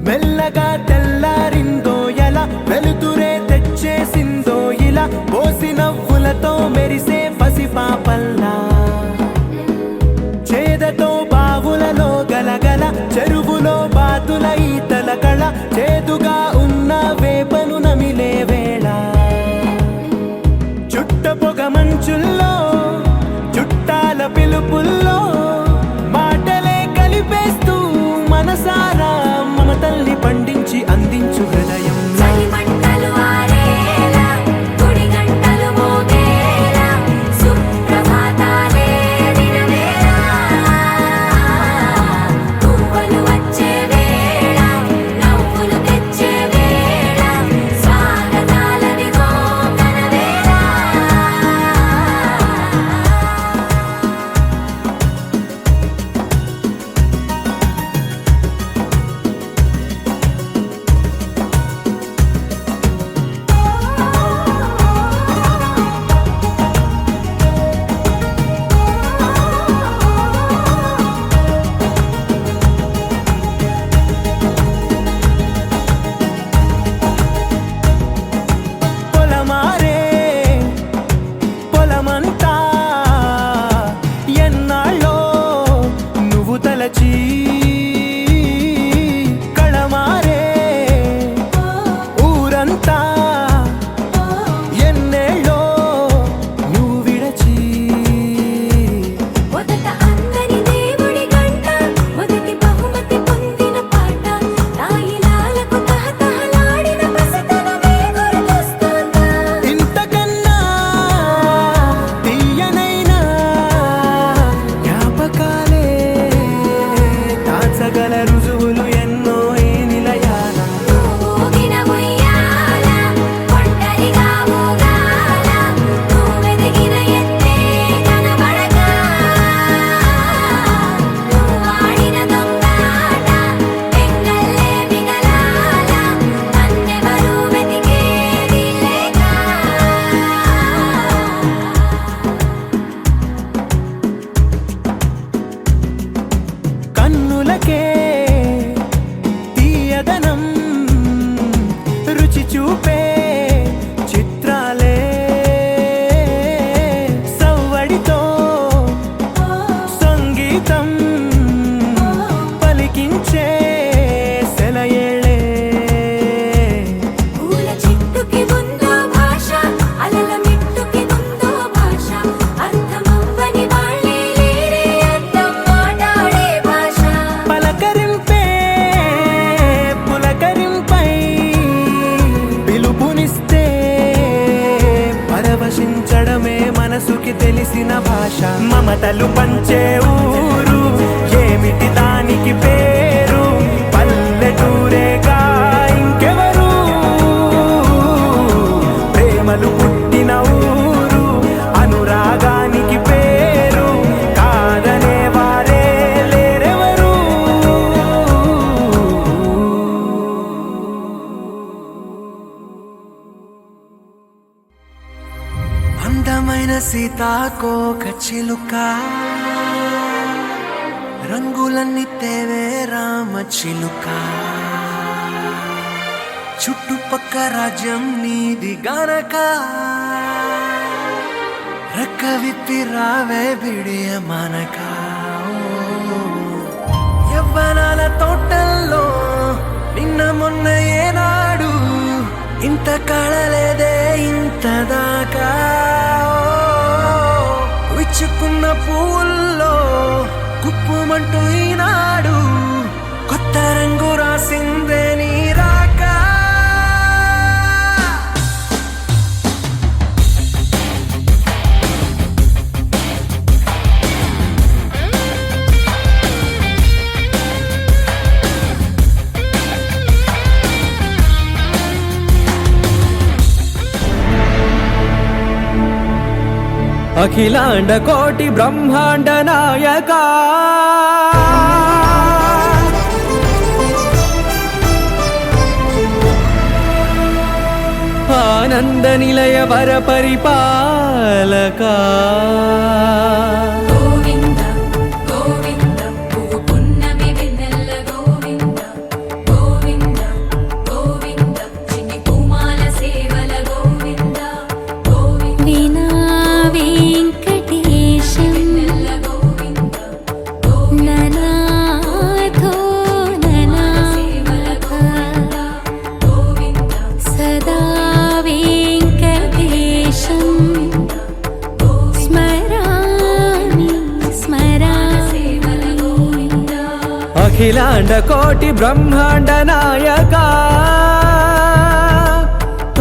మెల్లగా తెల్లారిందో ఎలా వెలుతురే తెచ్చేసిందో ఇలా పోసి నవ్వులతో మెరిసే పసిపాపల్లా చేదతో బావులలో గలగల చెరువులో బాతుల ఈతల కళ చేదుగా ఉన్న వేపను నమిలే వేళ చుట్ట పొగ మంచుల్లో చుట్టాల పిలుపుల్లో మాటలే కలిపేస్తూ మనసారా మమతల్ని పండించి అందించు హృదయం కళమారే ఊరంతా ఎన్నేళ్ళో నువ్వు విడచి మొదట అందరి దేవుడి గంట మొదటి బహుమతి పొందిన పాట తాయిలాలకు తహతహలాడిన పసితనమే గుర్తొస్తుందా ఇంతకన్నా తీయనైనా జ్ఞాపకాలే దాచగల రుజువులు ఎన్నో ఈ నిలయాల ఊగిన ఉయ్యాల ఒంటరిగా ఊగాల నువ్వెదిగిన ఎత్తే కనబడక నువ్వాడిన దొంగాట ఎంగల్లే మిగలాల నన్నెవరూ వెతికేది లేక కన్నులకే తీయదనం రుచి చూపే చిత్రాలే సవ్వడితో సంగీతం పలికించే సెలయేళే పూల చెట్టుకి ఉందో భాష అలల మిట్టుకి ఉందో భాష అర్థమవ్వని వాళ్ళే లేరే అర్థం మాట్లాడే భాష పలకరింపే పులకరింపై పిలుపునిస్తే పరవశించడమే మనసుకి తెలిసిన భాష మమతలు పంచే ఊరు ఏమిటి దానికి పేరు పల్లెటూరేగా ఇంకెవరు ప్రేమలు పుట్టిన ఊరు అనురాగానికి పేరు కాదనే వారే లేరెవరు అందమైన సీతాకోక చిలుక రంగులన్నీ తేవే రామ చిలుక చుట్టుపక్క రాజ్యం నీది గనక రెక్క విప్పి రావే బిడియ మనక యవ్వనాల తోటల్లో నిన్న మొన్న ఏనాడు ఇంత కళలేదే ఇంత దాకా విచ్చుకున్న పువ్వుల్లో కుప్పుమంటూ ఈనాడు కొత్త రంగు రాసిందే నీ రాక అఖిలాండ కోటి బ్రహ్మాండ నాయక ఆనంద నిలయ వర పరిపాలక గోవింద గోవింద పువ్వు పున్నమి వెన్నెల గోవింద గోవింద గోవింద చిన్ని పూమాల సేవల గోవింద గోవింద వీణా వెంకటేశం వెన్నెల గోవింద ననాథో ననా సేవల గోవింద గోవింద సదా వెంకటేశం స్మరామి స్మరామి గోవింద అఖిలాండ కోటి బ్రహ్మాండ నాయక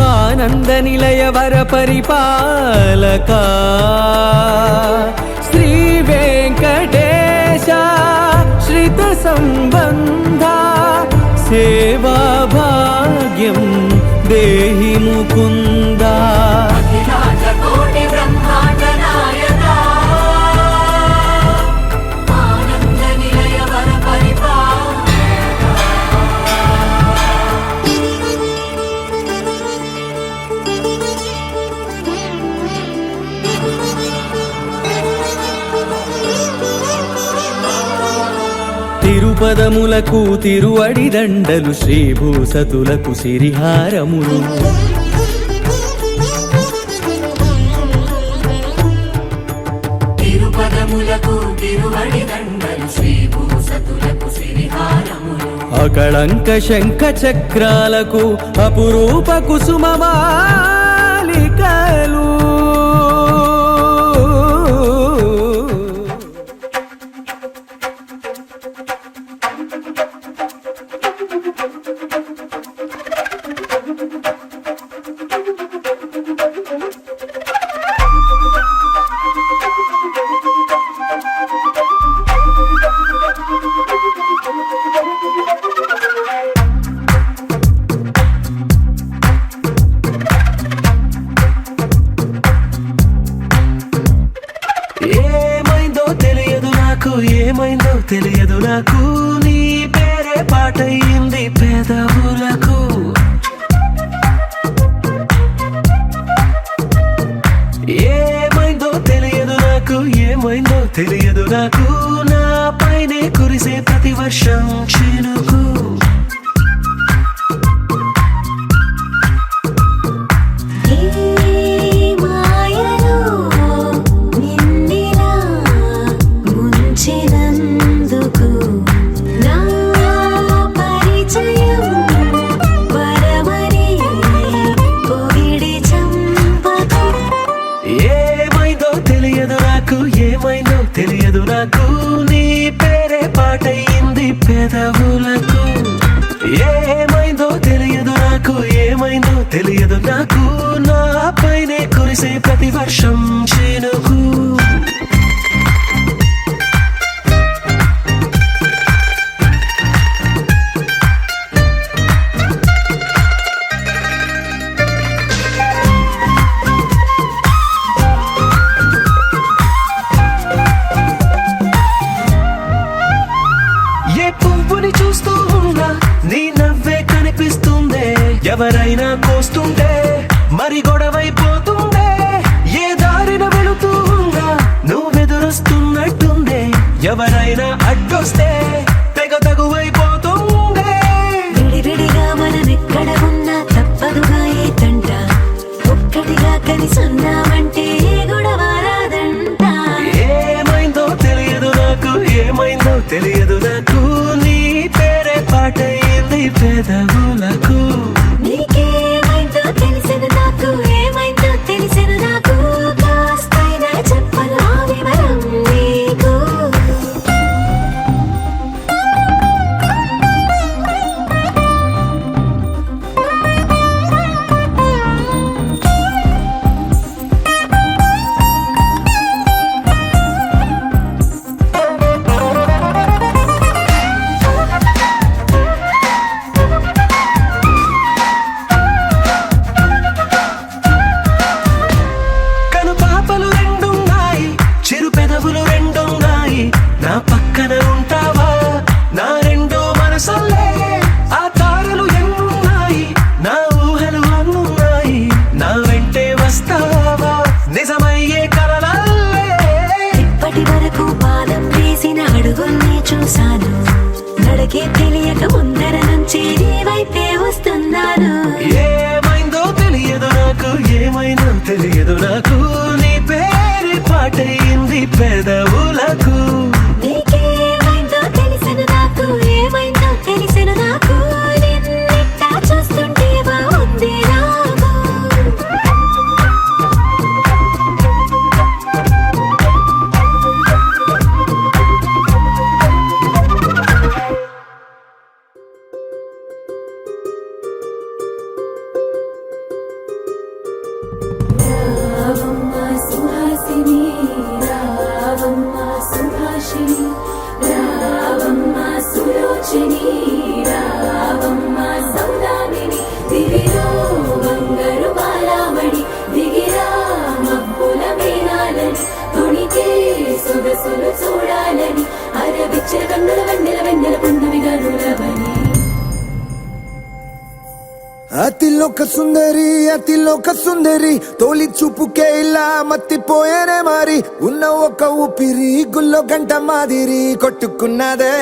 ఆనంద నిలయ వర పరిపాలక శ్రీ వెంకటేశ శ్రిత సంబంధ సేవా భాగ్యం దేహి ముకుంద అఖిలాండ కోటి బ్రహ్మాండ నాయక ఆనంద నిలయ వర తిరుపదములకు తిరువడి దండలు శ్రీభూసతులకు సిరిహారములు తిరుపదములకు తిరువడి దండలు శ్రీభూసతులకు సిరిహారములు అకళంక శంఖ చక్రాలకు అపురూప కుసుమమాలికలు ఏమైందో తెలియదు నాకు ఏమైందో తెలియదు నాకు నీ పేరే పాటయింది పెదవులకు ఏమైందో తెలియదు నాకు ఏమైందో తెలియదు నాకు నా పైనే కురిసే ప్రతి వర్షం చినుకు మాయలో నిన్నిలా ముంచినందుకు నా పరిచయం వరమని పొగిడి చంపకు ఏమైందో తెలియదు నాకు ఏమైందో తెలియదు నాకు నీ పేరే పాటయింది పెదవులకు ఏమైందో తెలియదు నాకు ఏమైందో తెలియదు నాకు నా పైనే కురిసే ప్రతి వర్షం చినుకు ఏ పువ్వుని చూస్తూ ఉన్నా నీ నవ్వే కనిపిస్తుందే ఎవరైనా కోస్తుంటే మరి గొడవైపోతుందే ఏ దారిన వెళుతూ ఉన్నా నువ్వెదురొస్తున్నట్టుందే ఎవరైనా అడ్డొస్తే తెగ తగువైపోతుందే విడివిడిగా మనమెక్కడ ఉన్నా తప్పదుగా ఏ తంట ఒక్కటిగా కలిసున్నామంటే గొడవ రాదంట ఏమైందో తెలియదు నాకు ఏమైందో తెలియదు నాకు నీ పేరే పాటయింది పెదవులకు నీకేమైందో తెలిసిన నాకు ఏమైందో తెలిసిన నాకు కాస్తైనా చెప్పను ఆ వివరం నీకు చూశాను నడకే తెలియక ముందర నుంచి నీ వైపే వస్తున్నాను ఏమైందో తెలియదు నాకు ఏమైందో తెలియదు నాకు నీ పేరు పాటయింది పెదవులకు నీకేమైందో తెలిసిన నాకు ఏమైందో తెలిసిన నాకు నిన్నెట్టా చూస్తుంటే బాగుంది నాకు రావమ్మ సుహాసిని రావమ్మ సుభాషిణి రావమ్మ సులోచని రావమ్మ సౌదామిని దివిలో బంగారు బాలామణి దిగిరా మబ్బుల మేనాలని తొణికే సొగసులు చూడాలని అరవిచ్చల కన్నుల వెన్నెల వెన్నెల పున్నమిగా నులవని అతిలోక సుందరి తోలి చూపుకే ఇలా మత్తిపోయేనే మారి ఉన్న ఒక ఊపిరి గుల్లో గంట మాదిరి కొట్టుకున్నదే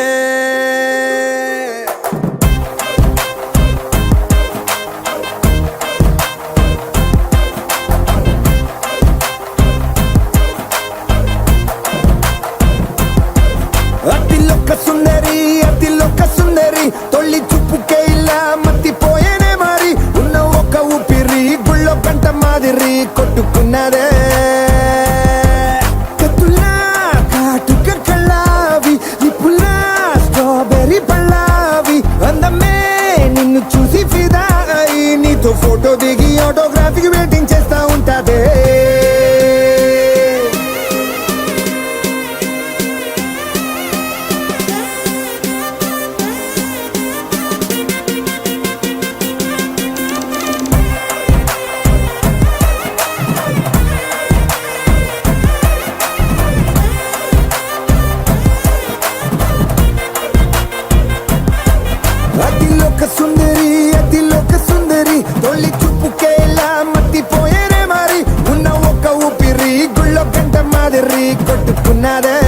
అతిలోక సుందరి తొలి చూపుకే ఇలా మత్తిపోయేనే మారి ఉన్న ఒక ఊపిరి గుళ్ళో గంట మాదిరి కొట్టుకున్నదే కత్తులా కాటుక కళ్ళావి నిప్పులా స్ట్రాబెర్రీ పళ్ళావి అందమే నిన్ను చూసి ఫిదా అయి నీతో ఫోటో దిగి ఆటోగ్రాఫీకి వెయిటింగ్ చేస్తా ఉంటాదే అతిలోక సుందరి తొలి చూపుకే ఇలా మత్తిపోయేనే మారి ఉన్న ఒక ఊపిరి గుళ్ళో గంట మాదిరి కొట్టుకున్నదే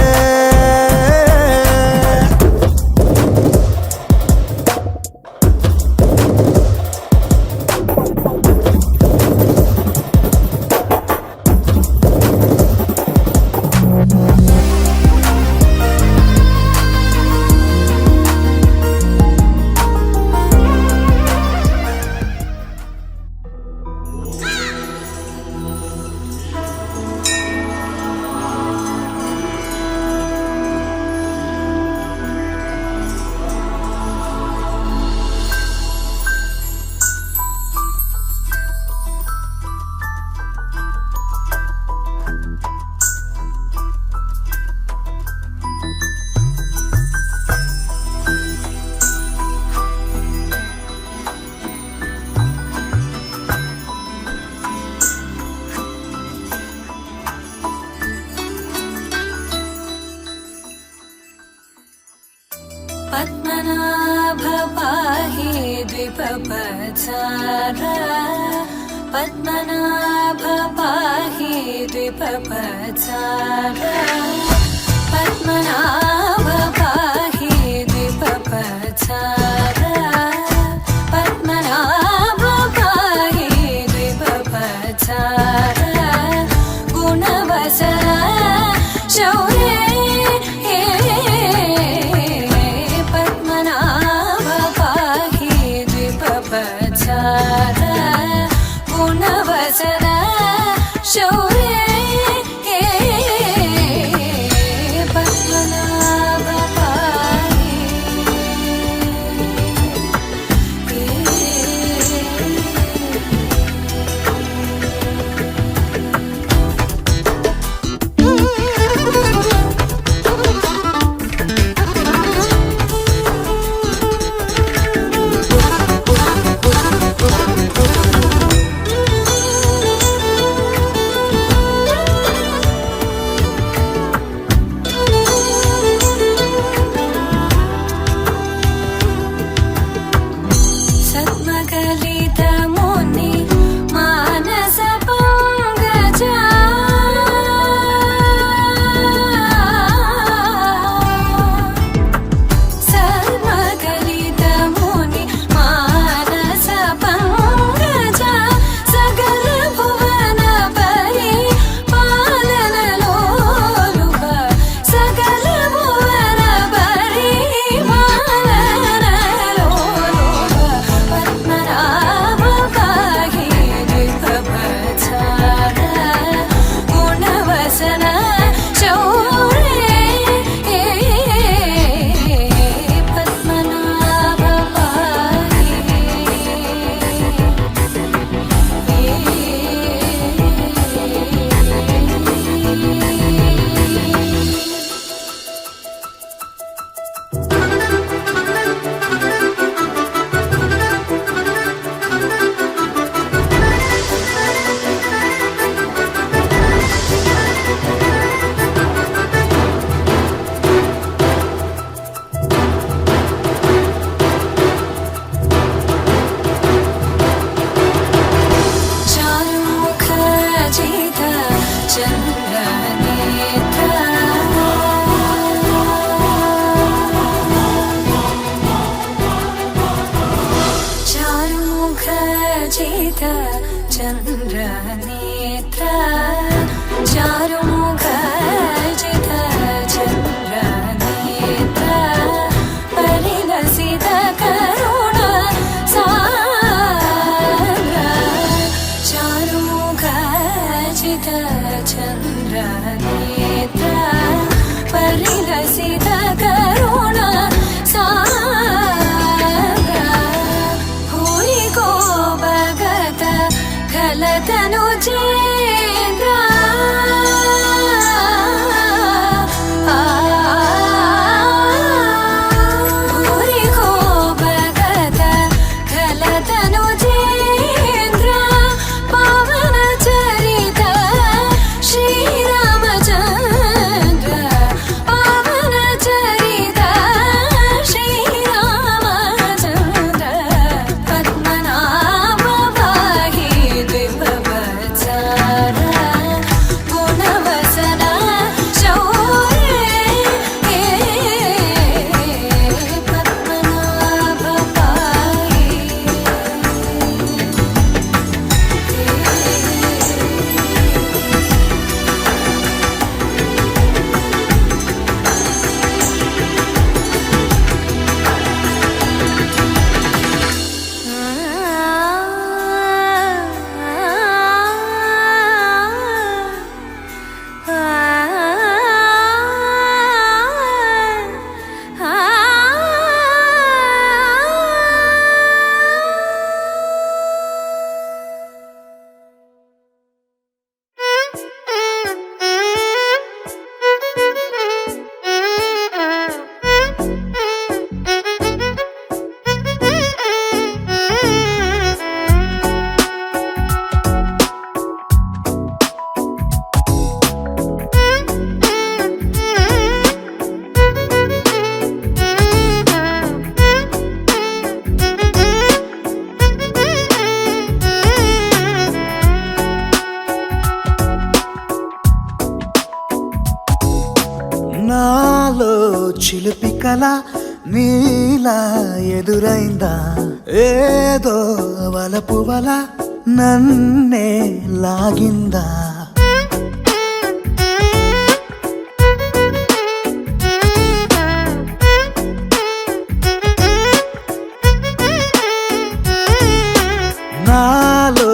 పద్మనాభ పాహి ద్విపపచార పద్మనాభ పాహి ద్విపపచార పద్మనాభ పాహి ద్విపపచార పద్మనాభ పాహి ద్విపపచార గుణవసర శౌర్య గుణవసర శౌర్య నాలో చిలిపి కల నీలా ఎదురైందా ఏదో వలపు వల నన్నే లాగిందా నాలో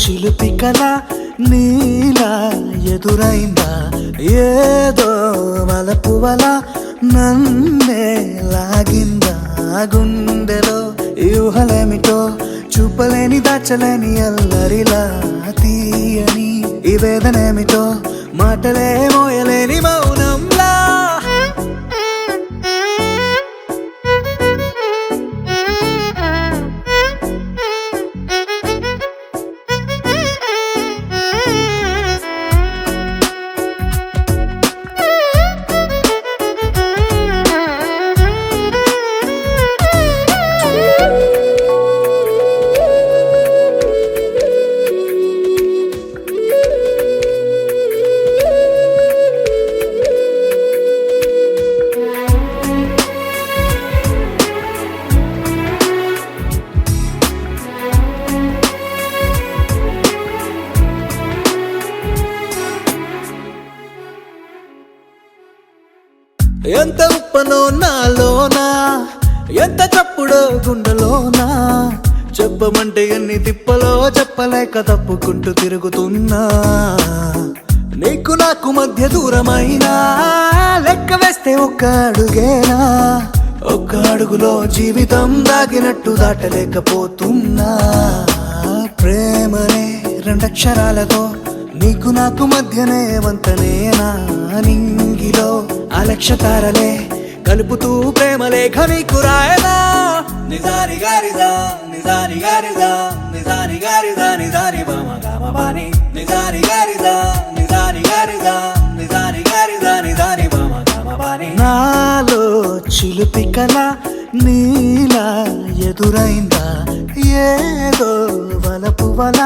చిలిపి కల నీలా ఎదురైందా ఏదో వలపు వల నన్నే లాగిందా గుండెలో యూహలేమిటో చూపలేని దాచలేని అల్లరిలా తీయని ఈ వేదనేమిటో మాటలే మోయలేని మౌనంలా ఎంత ఉప్పనో నాలోనా ఎంత చప్పుడో గుండెలోనా చెప్పమంటే ఎన్ని తిప్పలో చెప్పలేక తప్పుకుంటూ తిరుగుతున్నా నీకు నాకు మధ్య దూరమైనా లెక్క వేస్తే ఒక్క అడుగేనా ఒక్క అడుగులో జీవితం దాగినట్టు దాటలేకపోతున్నా ప్రేమనే రెండక్షరాలతో నీకు నాకు మధ్యనే వంతనేనా నింగిలో అలక్ష తారలే కలుపుతూ ప్రేమ లేఖ నీకు రాయనా నిజాని గారిదా నిజాని గారిదా నిజాని గారిదా నిజాని బామ గామ బాని నిజాని గారిదా నిజాని గారిదా నిజాని గారిదా నిజాని బామ గామ బాని నాలో చిలిపి కల నీలా ఎదురైందా ఏదో వలపు వల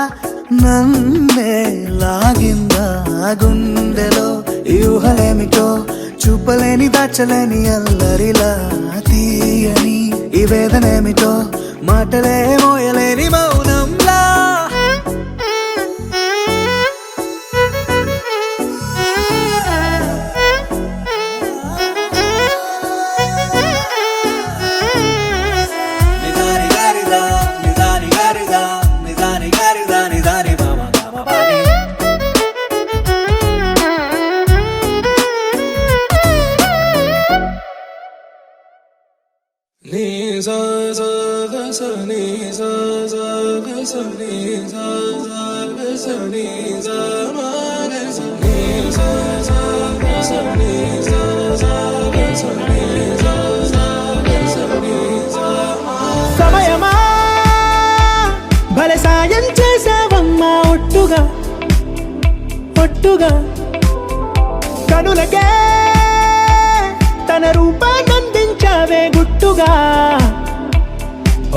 నన్నే లాగిందా గుండెలో యూహలేమిటో చూపలేని దాచలేని అల్లరిలా తీయని ఈ వేదనేమిటో మాటలే మోయలేని మౌనంలా నిజాని గారిదా నిజాని గారిదా నిజాని గారిదా నిజాని బామ గామ బాని నీ సా సా గ స నీ సా సా గ స నీ సా సా గ స నీ సా మా గ స నీ సా సా గ స నీ సా సా గ స నీ సా సా గ స నీ సా మా సమయమా భలే సాయం చేసావమ్మా ఒట్టుగా ఒట్టుగా కనులకే తన రూపాన్నందించావే గుట్టుగా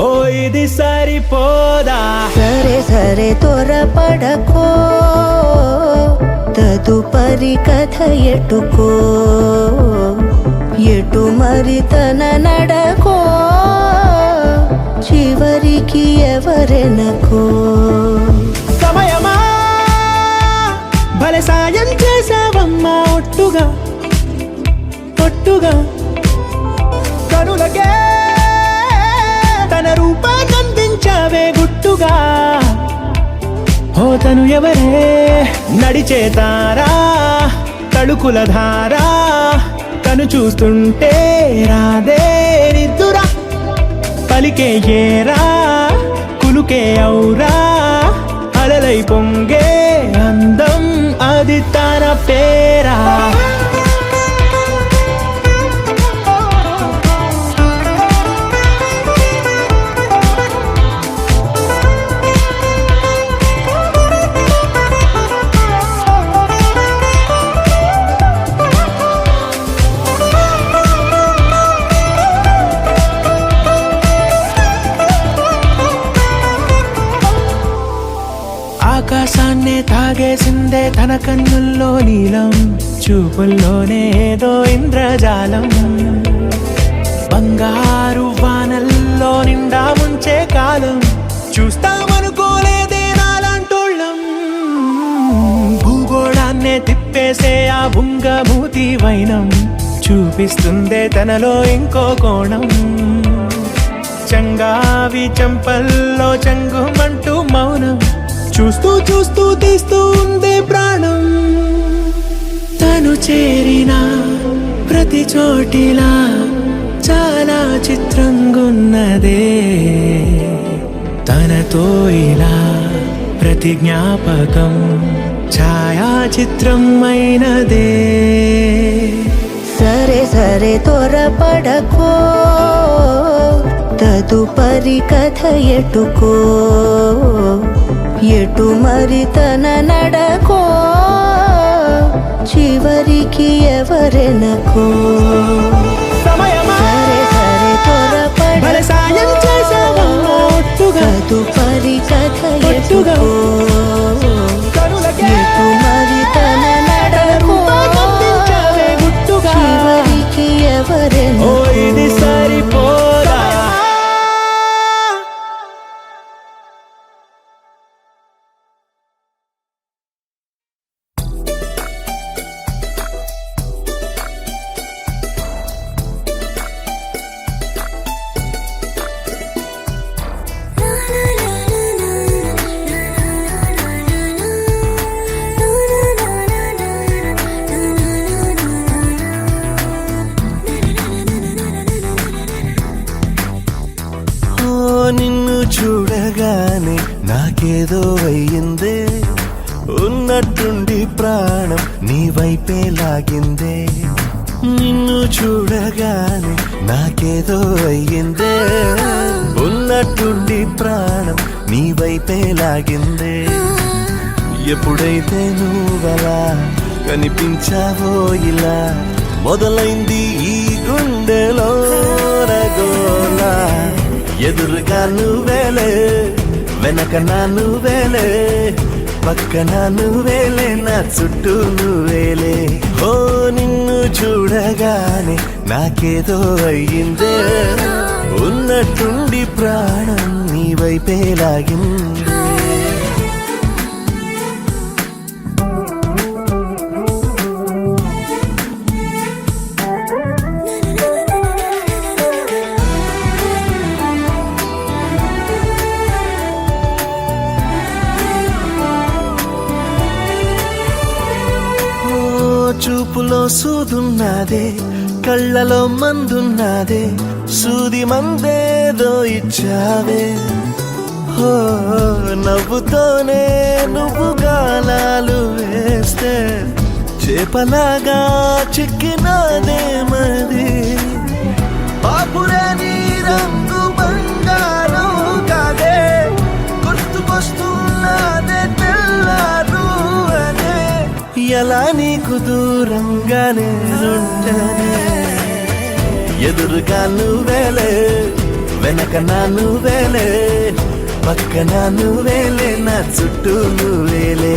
ఓ ఇది సరిపోదా సరే సరే త్వరపడకో తదుపరి కథ ఎటుకో ఎటు మరి తన నడకో చివరికి ఎవరెనకో సమయమా భలే సాయం చేసావమ్మా ఒట్టుగా ఒట్టుగా కనులకే తన రూపాన్నందించావే గుట్టుగా ఓ తను ఎవరే నడిచే తారా తళుకుల ధారా కను చూస్తుంటే రాదే నిద్దురా పలికే ఏరా కులుకే ఔరా అలలై పొంగే అందం అది తన పేరా ఆకాశాన్నే తాగేసిందే తన కన్నుల్లో నీలం, చూపుల్లోనే ఏదో ఇంద్రజాలం. బంగారు వానల్లో నిండా ముంచే కాలం, చూస్తామనుకోలేదే నాలాంటోళ్ళం. భూగోళాన్నే తిప్పేసే ఆ బుంగమూతి వైనం, చూపిస్తుందే తనలో ఇంకో కోణం. చంగావి చంపల్లో చంగుమంటూ మౌనం, చూస్తూ చూస్తూ తీస్తూ ఉందే ప్రాణం. తను చేరిన ప్రతి చోటిలా చాలా చిత్రంగున్నదే, తనతో ఇలా ప్రతి జ్ఞాపకం ఛాయాచిత్రం అయినదే. సరే సరే త్వరపడకో, తదుపరి కథ ఎటుకో, ఎటు మరి తన నడకో, చివరికి ఎవరెనకో. సరే సరే త్వరపడకో, తదుపరి కథ ఎటుకో, ఎటు మరి తన నడకో, చివరికి ఎవరెనకో. ఇది సరిపోదా? నిన్ను చూడగానే నాకేదో అయ్యిందే, ఉన్నట్టుండి ప్రాణం నీ వైపే లాగిందే. నిన్ను చూడగానే నాకేదో అయ్యిందే, ఉన్నట్టుండి ప్రాణం నీ వైపే లాగిందే. ఎప్పుడైతే నువ్వలా కనిపించావో ఇలా, మొదలైంది ఈ గుండెలో రగోలా. ఎదురుగా నువ్వేలే, వెనక నా నువ్వేలే, పక్కన నువ్వేలే, నా చుట్టూ నువ్వేలే. ఓ నిన్ను చూడగానే నాకేదో అయ్యిందే, ఉన్నట్టుండి ప్రాణం నీ వైపే లాగిందే. చూపులో సూదున్నదే, కళ్ళలో మందున్నదే, సూది మందేదో ఇచ్చావే. హో నవ్వుతోనే నువ్వు గాలాలు వేస్తే, చేపలాగా చిక్కినాదే మది. పాపురే నీ రంగు బంగారం కాదే, గుర్తుకొస్తున్నదే తెల్లారు అదే. ఎలా నీకు దూరంగానే ఉంటనే, ఎదురుగా నువ్వేలే, వెనక నా నువ్వేలే, పక్కన నువ్వేలే, నా చుట్టూ నువ్వేలే.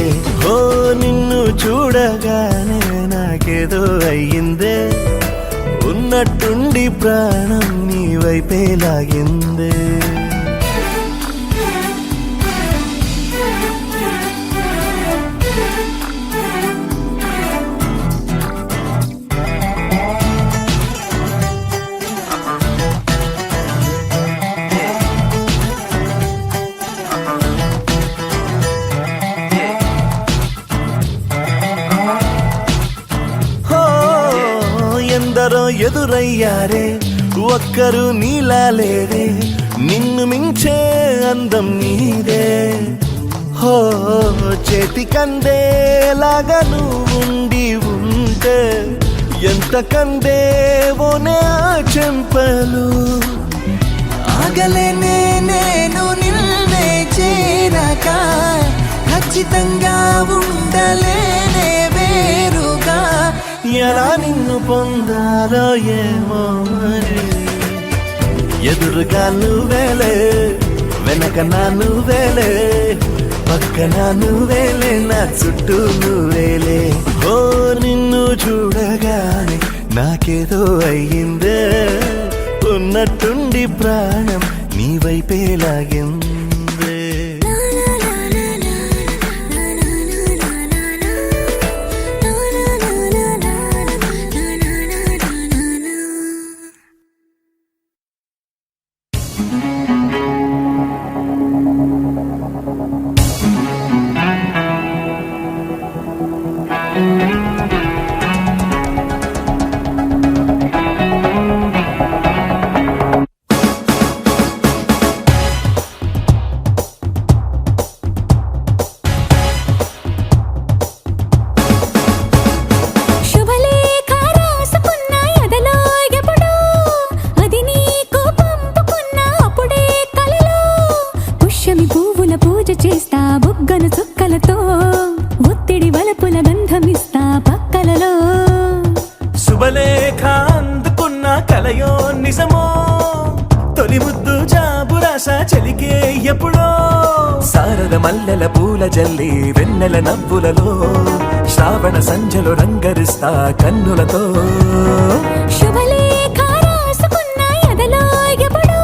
ఓ నిన్ను చూడగానే నాకేదో అయ్యిందే, ఉన్నట్టుండి ప్రాణం నీ వైపే లాగిందే. ఎందరో ఎదురయ్యారే, ఒక్కరు నీలా లేరే, నిన్ను మించే అందం నీదే. హో చేతికందేలాగా నువ్వుండి ఉంటే, ఎంత కందేవోనే ఆ చెంపలు. ఆగలేనే నేను నిన్నే చేరక, ఖచ్చితంగా ఉండలేనే వేరుగా. ఎలా నిన్ను పొందాలో ఏమో మరి, ఎదురుగా నువ్వేలే, వెనక నా నువ్వేలే, పక్కన నువ్వేలే నా చుట్టూ నువ్వేలే ఓ నిన్ను చూడగానే నాకేదో అయ్యిందే ఉన్నట్టుండి ప్రాణం నీ వైపే లాగిందే శుభలేఖ రాసుకున్న ఎదలో ఎప్పుడో అది నీకు పంపుకున్న అప్పుడే కలలో పుష్యమి పువ్వుల పూజ చేస్తా బుగ్గన చుక్కలతో ఒత్తిడి వలపుల గంధమిస్తా పక్కలలో శుభలేఖ అందుకున్న కలయో నిజమో తొలి ముద్దు జాబురాస చెలికే ఎప్పుడో సారద మల్లెల పూల జల్లి వెన్నెల నవ్వులలో శ్రావణ సంధ్యలో రంగరిస్తా కన్నులతో శుభలేఖ రాసుకున్న ఎదలో ఎప్పుడో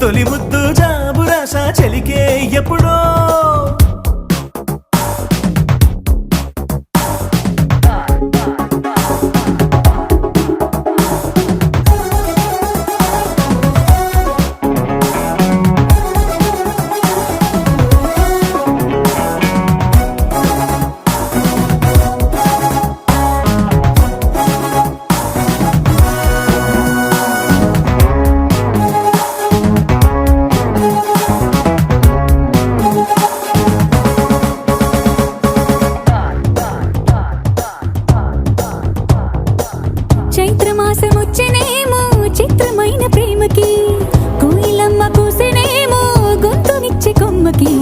తొలి ముద్దు జాబురాస చెలికే ఎప్పుడో చైత్రమాసమొచ్చినేమో చిత్రమైన ప్రేమకి కోయిలమ్మ కూసెనేమో గొంతునిచ్చే కొమ్మకి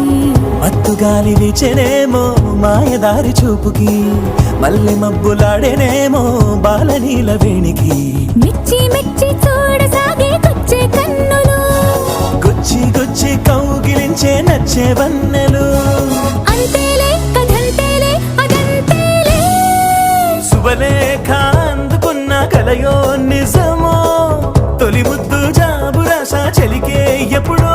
మత్తుగాలి వీచెనేమో మాయదారి చూపుకి మల్లె మబ్బులాడేనేమో బాలనీల వేణికి మెచ్చి మెచ్చి చూడసాగే కొచ్చే కన్నులు గుచ్చి గుచ్చి కౌగిలించే నచ్చే వన్నెలు అంతేలే కథంతేలే అదంతేలే శుభలేఖ అందుకున్న కలయో నిజమో తొలి ముద్దు జాబురాస చెలికే ఎప్పుడో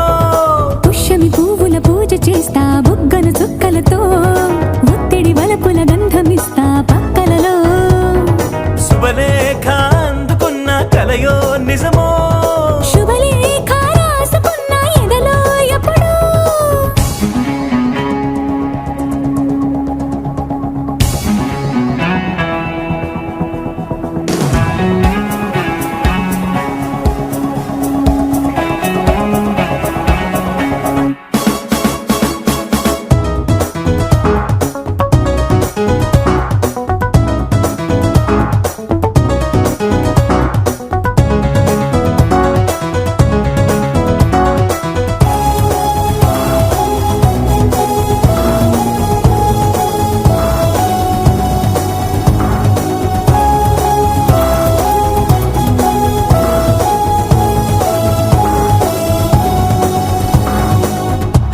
పుష్యమి పువ్వుల పూజ చేస్తా బుగ్గన చుక్కలతో ఒత్తిడి వలపుల గంధమిస్తా పక్కలలో శుభలేఖ అందుకున్న కలయో నిజమో శుభలేఖ రాసుకున్న ఎదలో ఎప్పుడో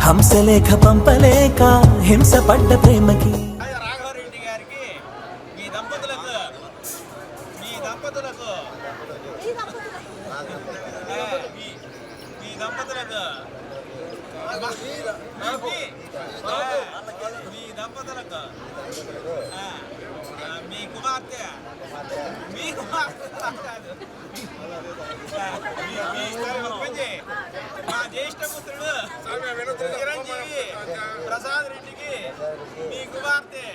హంసలేఖ పంపలేక హింస పడ్డ ప్రేమకి రాఘవరెడ్డి గారికి మీ దంపతులకు మీ దంపతులకు మీ దంపతులకు మీ దంపతులకు మీ కుమార్తె మీ కుమార్తె కాదు. మా జ్యేష్ఠపుత్రుడు చిరంజీవి ప్రసాద్ రెడ్డికి మీ కుమార్తె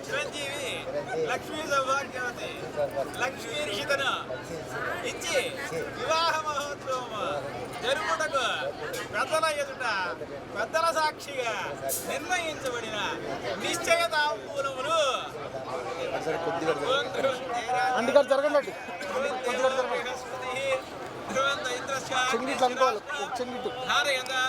చిరంజీవి లక్ష్మీ సౌభాగ్యవతి లక్ష్మీ రిషితను ఇచ్చి వివాహ మహోత్సవం జరుపుటకు పెద్దల ఎదుట పెద్దల సాక్షిగా నిర్ణయించబడిన నిశ్చయ తాంబూలములు ధారయంగా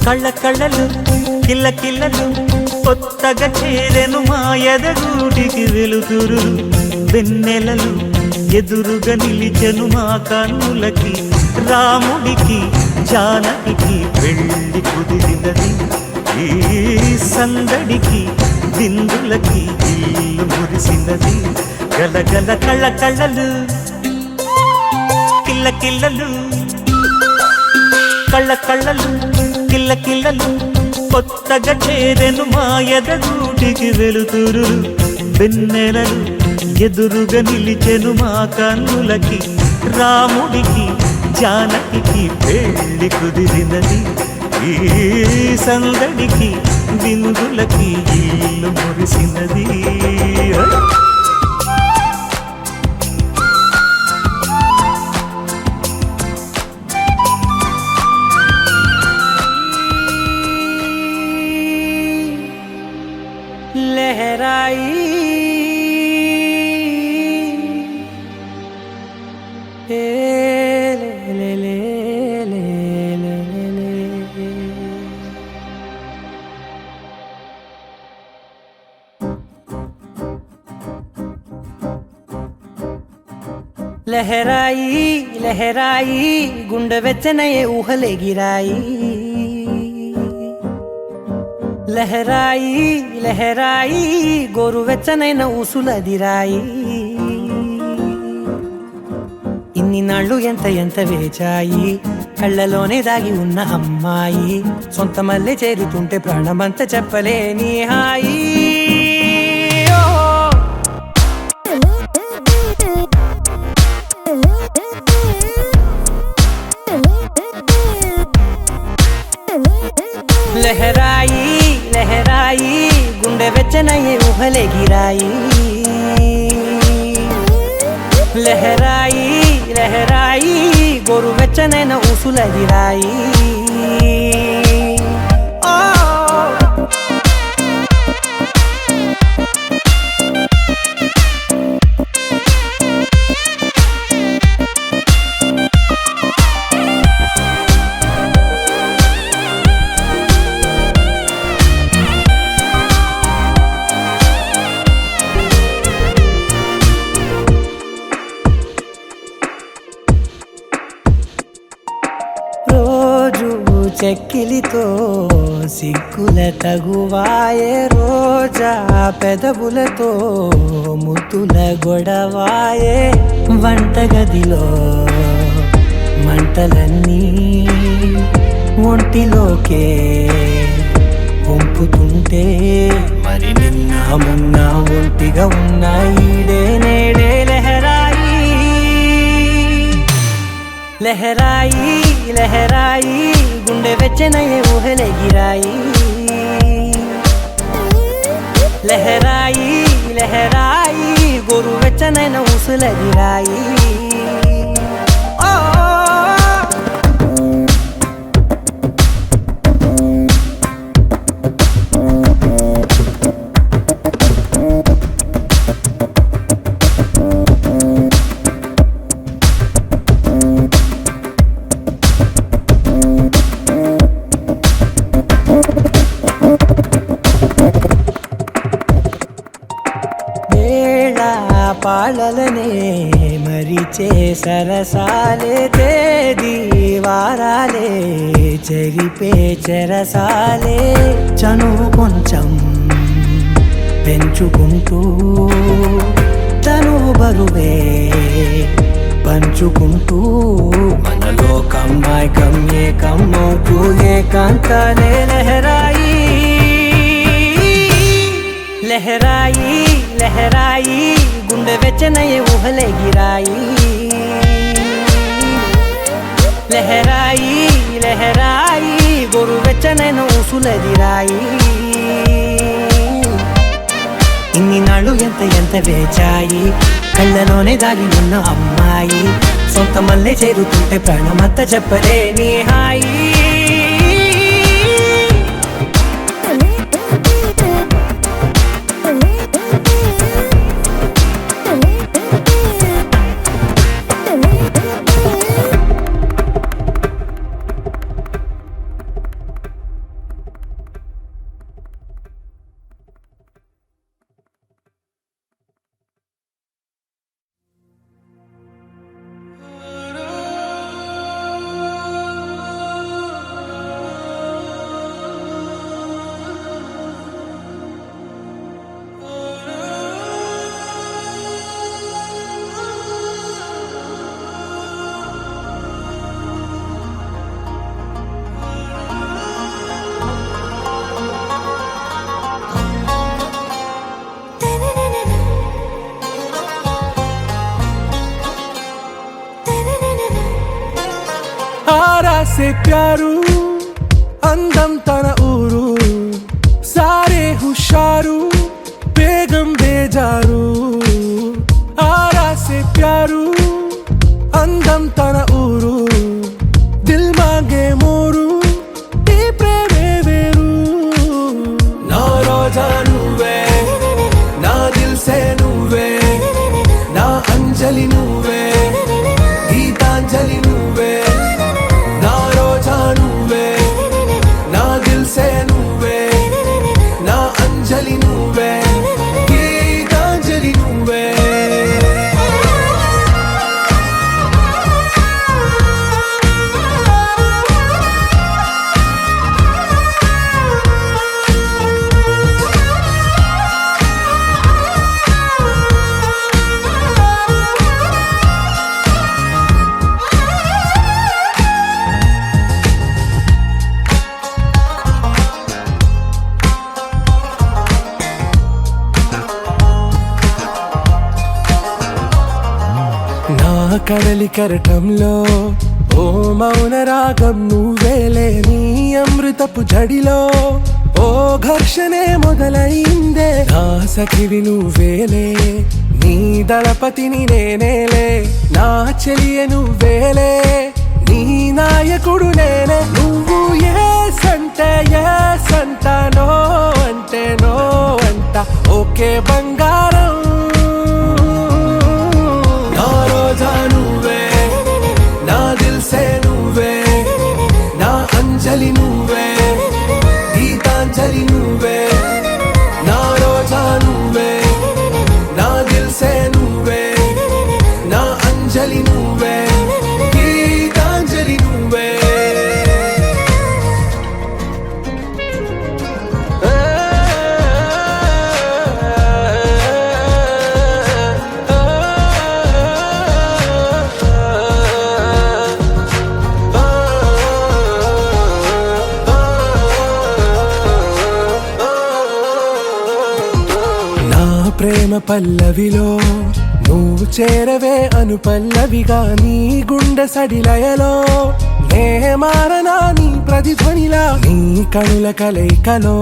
కళ్ళ కళ్ళలు కిల్ల కిల్లలు కొత్తగా చేరెను మా ఎదగూటికి వెలుతురు వెన్నెలలు ఎదురుగా నిలిచెను మా కన్నులకి రాముడికి జానకి పెళ్లి కుదిరినది ఈ సందడికి బిందులకి ఇల్లు మురిసినది గలగల కళ్ళ కళ్ళలు కిల్ల కిల్లలు కళ్ళ కళ్ళలు కిల్ల కిల్లలు కొత్తగా చేరెను మా ఎదగూటికి వెలుతురు వెన్నెలలు ఎదురుగా నిలిచెను మా కన్నులకి రాముడికి జానకి పెళ్లి కుదిరినది ఈ సందడికి బిందులకి ఇల్లు మురిసినది लहराई ले ले ले ले ले ले लहराई लहराई गुंड వెచ్చనయే ఊహలే గిరాయి లహరాయి లహరాయి గోరువెచ్చనైన ఊసులదిరాయి ఇన్ని నాళ్ళు ఎంత వేచాయి కళ్ళలోనే దాగి ఉన్న అమ్మాయి సొంత మల్లె చేరుతుంటే ప్రాణమంతా చెప్పలేని హాయి లహరాయి లహరాయి గుండె వెచ్చనయ్యే ఊహలే గిరాయి లహరాయి లహరాయి గోరు వెచ్చనైన ఊసులదిరాయి చెక్కిలితో సిగ్గుల తగువాయే రోజా పెదవులతో ముద్దుల గొడవాయే వంటగదిలో మంటలన్నీ ఒంటిలోకే వంపుతుంటే మరి నిన్న మొన్న ఒంటిగా ఉన్న ఈడే నేడే లహరాయి లహరాయి లహరాయి గుండె వెచ్చనయ్యే ఊహలే గిరాయి లహరాయి లహరాయి గోరు వెచ్చనైన ఊసులదిరాయి పాలలనే మరిచే సరసాలే తేదీ వారాలే చెరిపే చెరసాలే చనువు కొంచెం పెంచుకుంటూ తనువు బరువే పంచుకుంటూ మనలో కమ్మాయి కమ్మే కమ్మవుతూ ఏకాంతాలే లహరాయి లహరాయి లహరాయి గుండె వెచ్చనయ్యే ఊహలే గిరాయి లహరాయి లహరాయి గోరు వెచ్చనైన ఊసులదిరాయి ఇన్ని నాళ్ళు ఎంత వేచాయి కళ్ళలోనే దాగి ఉన్న అమ్మాయి సొంత మల్లె చేరుతుంటే ప్రాణమంతా చెప్పలేని హాయి ఆరా సే ప్యారు అందం తన ఊరు సారే హుషారు బేగం బేజారు ఆరా సే ప్యారు అందం తన ఊరు దిల్ మాంగే మోరు ఈ ప్రేమే వేరు నా రోజా నువ్వే నా దిల్ సే నువ్వే నా అంజలి నువ్వే గీతాంజలి నువ్వే నా రోజా నువ్వే నా దిల్ సే నువ్వే నా అంజలి నువ్వే గీతాంజలి నువ్వే నా కడలి కరటంలో ఓ మౌన రాగం నువ్వేలే నీ అమృతపు జడిలో ఓ ఘర్షణే మొదలైందే నా సఖివి నువ్వేలే నీ దళపతిని నేనేలే నా చెలియ నువ్వేలే నీ నాయకుడు నేనే నువ్వు ఏ సంట నో అంటే నో అంట ఓకే బంగారం నా రోజా నువ్వే నా దిల్ సే నువ్వే నా అంజలి నువ్వే గీతాంజలి నువ్వే నా రోజా నువ్వే నా దిల్ సే నువ్వే నా అంజలి నువ్వే గీతాంజలి నువ్వే నా ప్రేమ పల్లవిలో నువ్వు చేరవే అను పల్లవిగా నీ గుండె సడిలయలో నే మారనా నీ ప్రతిధ్వనిలా నీ కనుల కలయికలో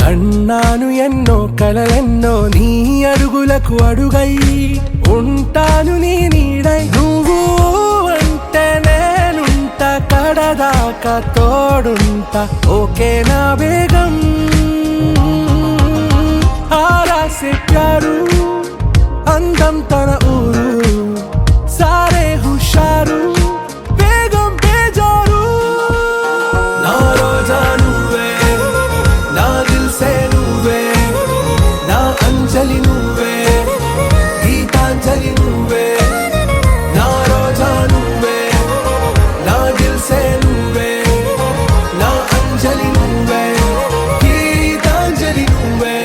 కన్నాను ఎన్నో కలలెన్నో నీ అడుగులకు అడుగై ఉంటాను నీ నీడై నువ్వు అంటే నేనుంట కడదాకా తోడుంటా ఓకే నా బేగం ఆరా సే ప్యారు అందం తన ఊరు సారే హుషారు బేగం బేజారు నా రోజా నువ్వే నా దిల్ సే నువ్వే నా అంజలి నువ్వే గీతాంజలి నువ్వే నా రోజా నువ్వే నా దిల్ సే నువ్వే నా అంజలి నువ్వే గీతాంజలి నువ్వే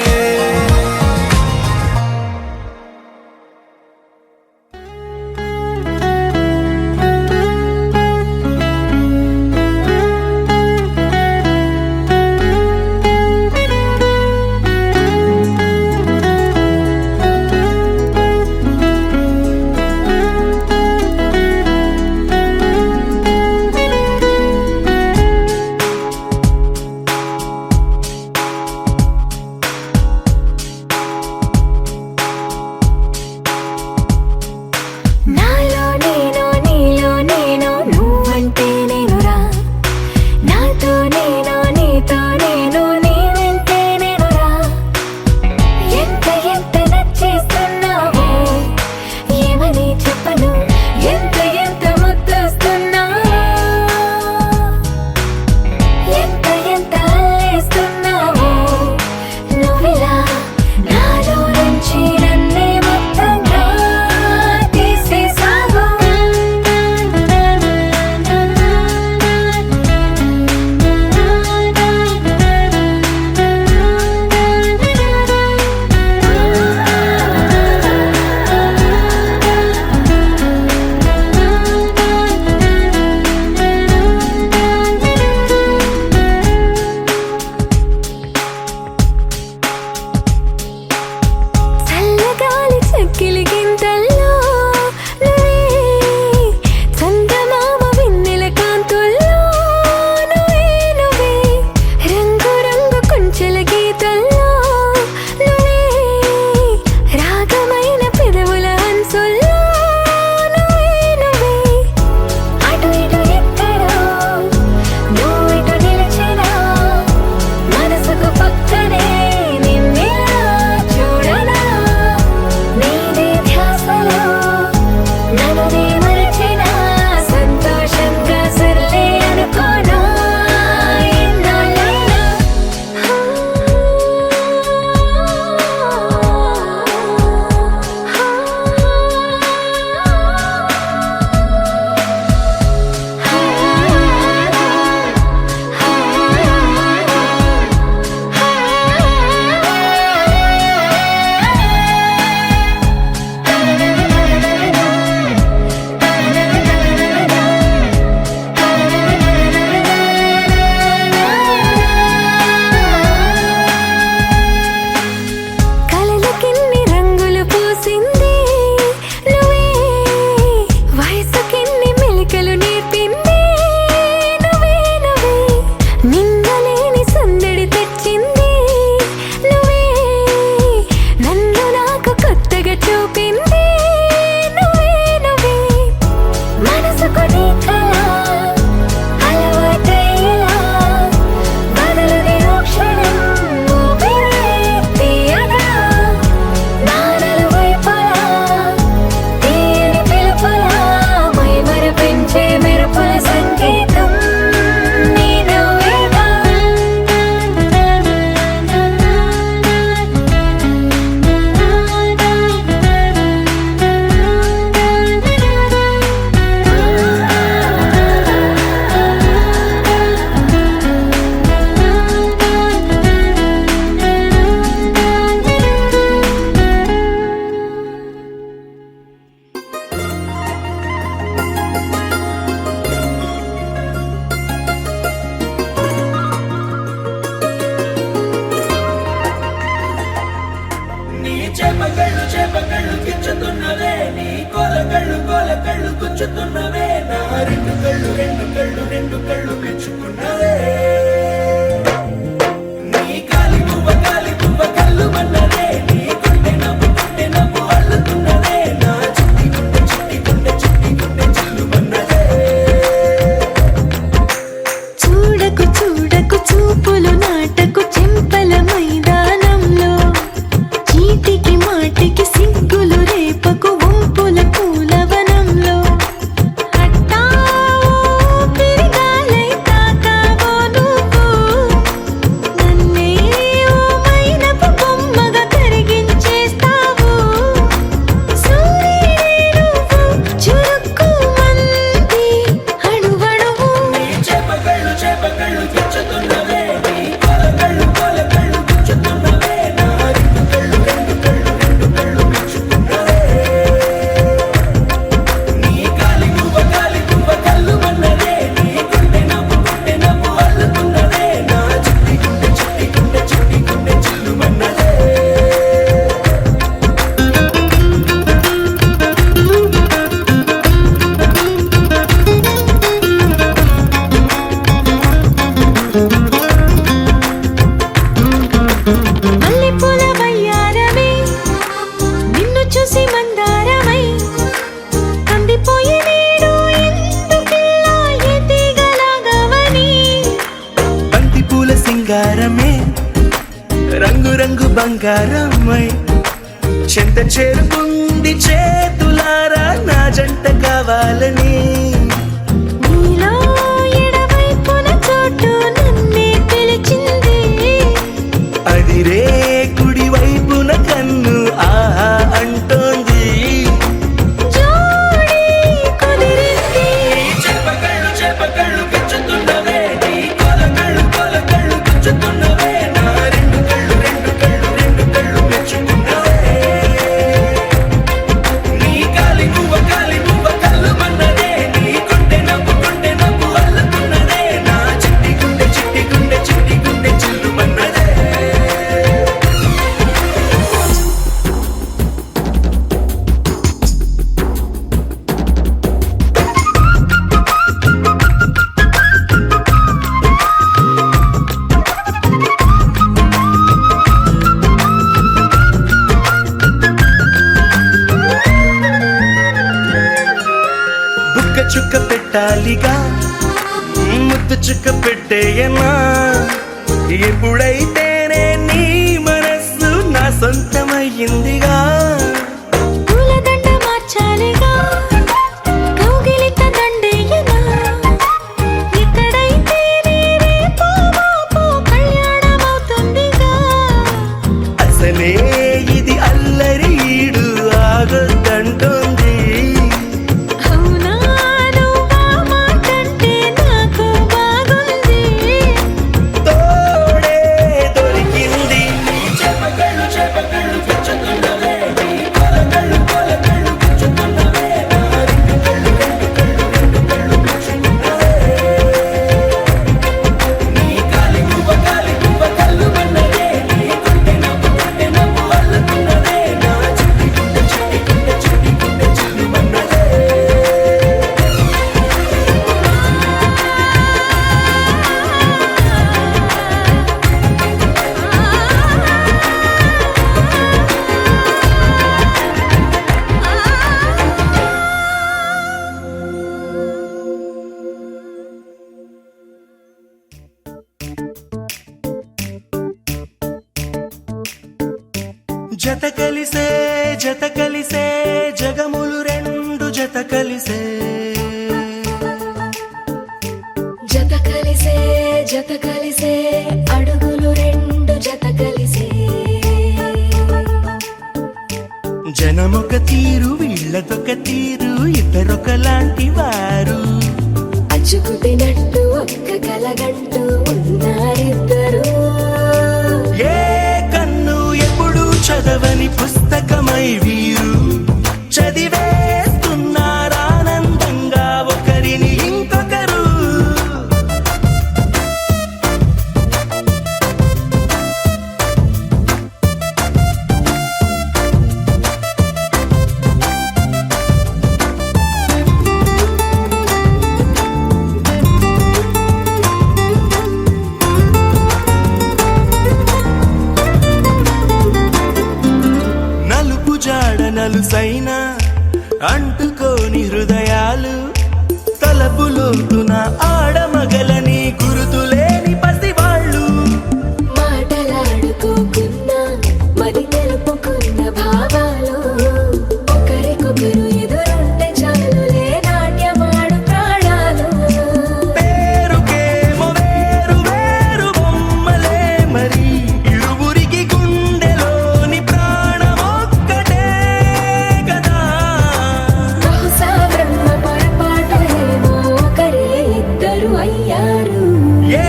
కోల కళ్ళు గుచ్చుతున్నవే నా రెండు కళ్ళు మెచ్చుకున్నవే నీ కాలి పువ్వ కళ్ళు మన్నదే నీ గుండె నవ్వు అల్లుతున్నదే నా చిట్టి గుండె చిల్లు మన్నదే చూడకు చూడకు చూపులు నాటకు చెంపల మైదానంలో చీటికి మాటికి సిగ్గులు రేపకు వంపుల పూలవనంలో హట్టావో తిరగాలై తాకావో నువ్వు నన్నే ఓ మైనపు బొమ్మగా కరిగించేస్తావు సూర్యుడే నువ్వు చురుక్కుమంది అణువణువు చేప కళ్ళు గుచ్చుతున్నవే నీ కోల కళ్ళు గుచ్చుతున్నవే నా రెండు కళ్ళు మెచ్చుకున్నవే నీ కాలి పువ్వ కళ్ళు మన్నదే నీ గుండె నవ్వు అల్లుతున్నదే నా చిట్టి గుండె చిల్లు మన్నదే మల్లెపూల వయ్యారమే నిన్ను చూసి మందారమై కందిపోయి నేడు ఎందుకిలా ఎదిగలాగవని బంతి పూల సింగారమే రంగు బంగారమై చెంత చేరుకుంది చేతులారా నా జంట కావాలని నీలో ఎడవైపున చోటు నన్నే పిలిచింది అదిరే కుడి వైపున కన్ను ఆహా అంటోంది జోడి కుదిరింది చేప కళ్ళు గుచ్చుతున్నవే నీ కోల కళ్ళు గుచ్చుతున్నవే నా రెండు కళ్ళు మెచ్చుకున్నవే నీ కాలి పువ్వ కళ్ళు మన్నదే నీ గుండె నవ్వు అల్లుతున్నదే నా చిట్టి గుండె చిల్లు మన్నదే బుక్క చుక్క పెట్టాలిగా ముద్దు చుక్క పెట్టేయనా ఎప్పుడైతేనే నీ మనస్సు నా సొంతమయ్యిందిగా పూలదండ మార్చాలిగా కౌగిలిత దండేయనా ఎక్కడైతే రేపో మాపో కళ్యాణమవుతుందిగా అసలే ఇది అల్లరి ఈడు ఆగొద్దంటోంది అవునా నువ్వా మాటంటే నాకు బాగుంది తోడే దొరికింది చేప కళ్ళు గుచ్చుతున్నవే నీ కోల కళ్ళు గుచ్చుతున్నవే నా రెండు కళ్ళు మెచ్చుకున్నవే నీ కాలి పువ్వ కళ్ళు మన్నదే నీ గుండె నవ్వు అల్లుతున్నదే నా చిట్టి గుండె చిల్లు మన్నదే జత కలిసే జగములు రెండు జత కలిసే జత కలిసే అడుగులు రెండు జత కలిసే జనమొక తీరు వీళ్ళదొక తీరు ఇద్దరొకలాంటి వారు అచ్చుకుతినట్టు ఒక్క కలగంటూ ఉన్నారిద్దరు ఏ కన్ను ఎప్పుడు చదవని పుస్తకమై వీరు చదివేస్తున్నారానందంగా ఒకరిని ఇంకొకరు అంటుకోని హృదయాలు తలపులోతున ఆడమగలని గురుతులేని పసివాళ్ళు మాటలాడుకోకున్నా మరి తెలుపుకున్న భావాలు ఒకరికొకరు ఎదురుంటే చాలులే నాట్యమాడు ప్రాణాలు పేరుకేమో వేరు వేరు బొమ్మలే మరి ఇరువురికి గుండెలోని ప్రాణమొక్కటే కదా బహుశా బ్రహ్మ పొరపాటులేమో ఒకరే ఇద్దరు అయ్యారు ఏ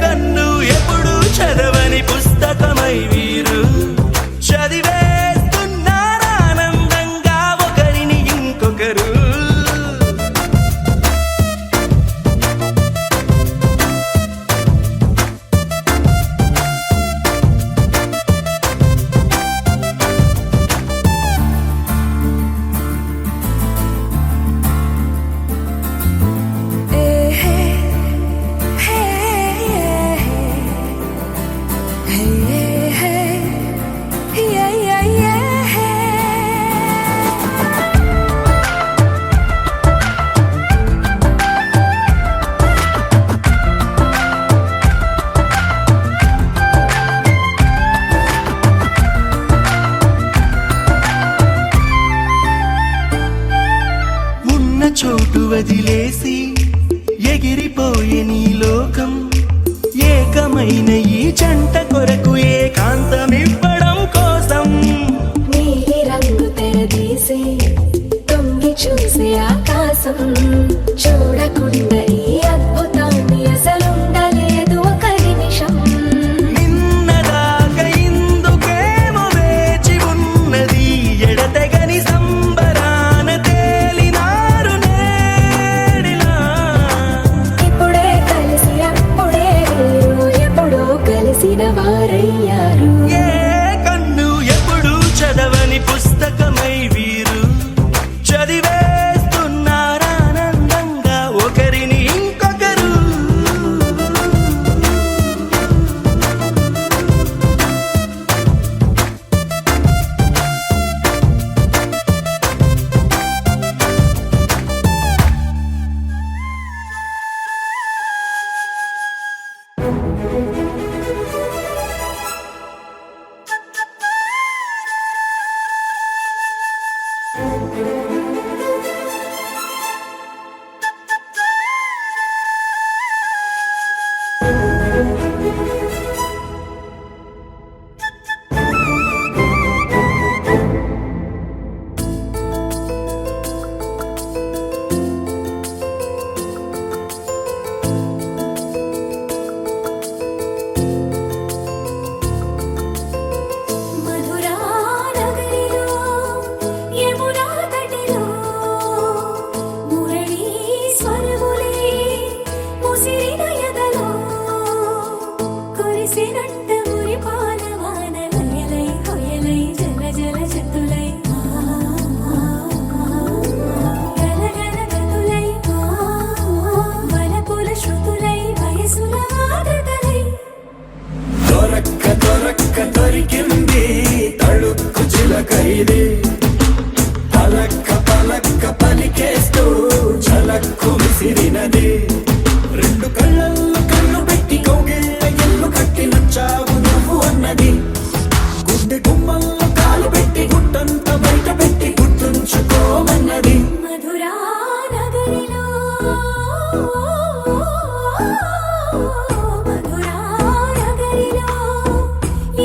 కన్ను ఎప్పుడు చదవని పుస్తకమై వీరు చదివేస్తున్నారానందంగా ఒకరిని ఇంకొకరు ఉన్న చోటు వదిలేసి ఎగిరిపోయే నీ లోకం ఏకమైన ఈ జంట కొరకు ఏకాంతమివ్వడం కోసం నీలి రంగు తెరదీసి తొంగి చూసే ఆకాశం చూడకుండా ఈ అద్భుతాన్ని అసలుండలేదు ఒక నిమిషం నిన్నదాకా ఇందుకేమో వేచి ఉన్నది ఎడతెగని సంబరాన తేలినారు నేడిలా ఇప్పుడే కలిసి అప్పుడే వీరు ఎప్పుడో కలిసిన వారయ్యారు ఏ కన్ను ఎప్పుడు చదవని పుస్తకమై వీరు చదివేస్తున్నారానందంగా ఒకరిని ఇంకొకరు మధురా నగరిలో యమునా తటిలో మురళీ స్వరములే ముసిరిన ఎదలో కురిసినంట మురిపాల వానలయలై కొయలై జల జల జతులై గలగల గతులై వనపుల శృతులై వయసుల ఆదతలై దొరక్క దొరక్క దొరికింది తళుక్కు చిలకైది పలక్క పలక్క పలికేస్తూ చలక్కు విసిరినది రెండు కళ్ళల్లో కళ్ళు పెట్టి కౌగిళ్ళ ఎల్లు కట్టి నచ్చావు నువ్వు అన్నది గుండె గుమ్మల్లో కాలు పెట్టి గుట్టంత బయట పెట్టి గుర్తుంచుకోమన్నది మధురా నగరిలో మధురా నగరిలో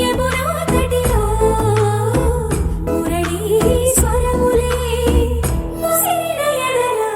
యమునా తటిలో మురళీ స్వరములే ముసిరిన ఎదలో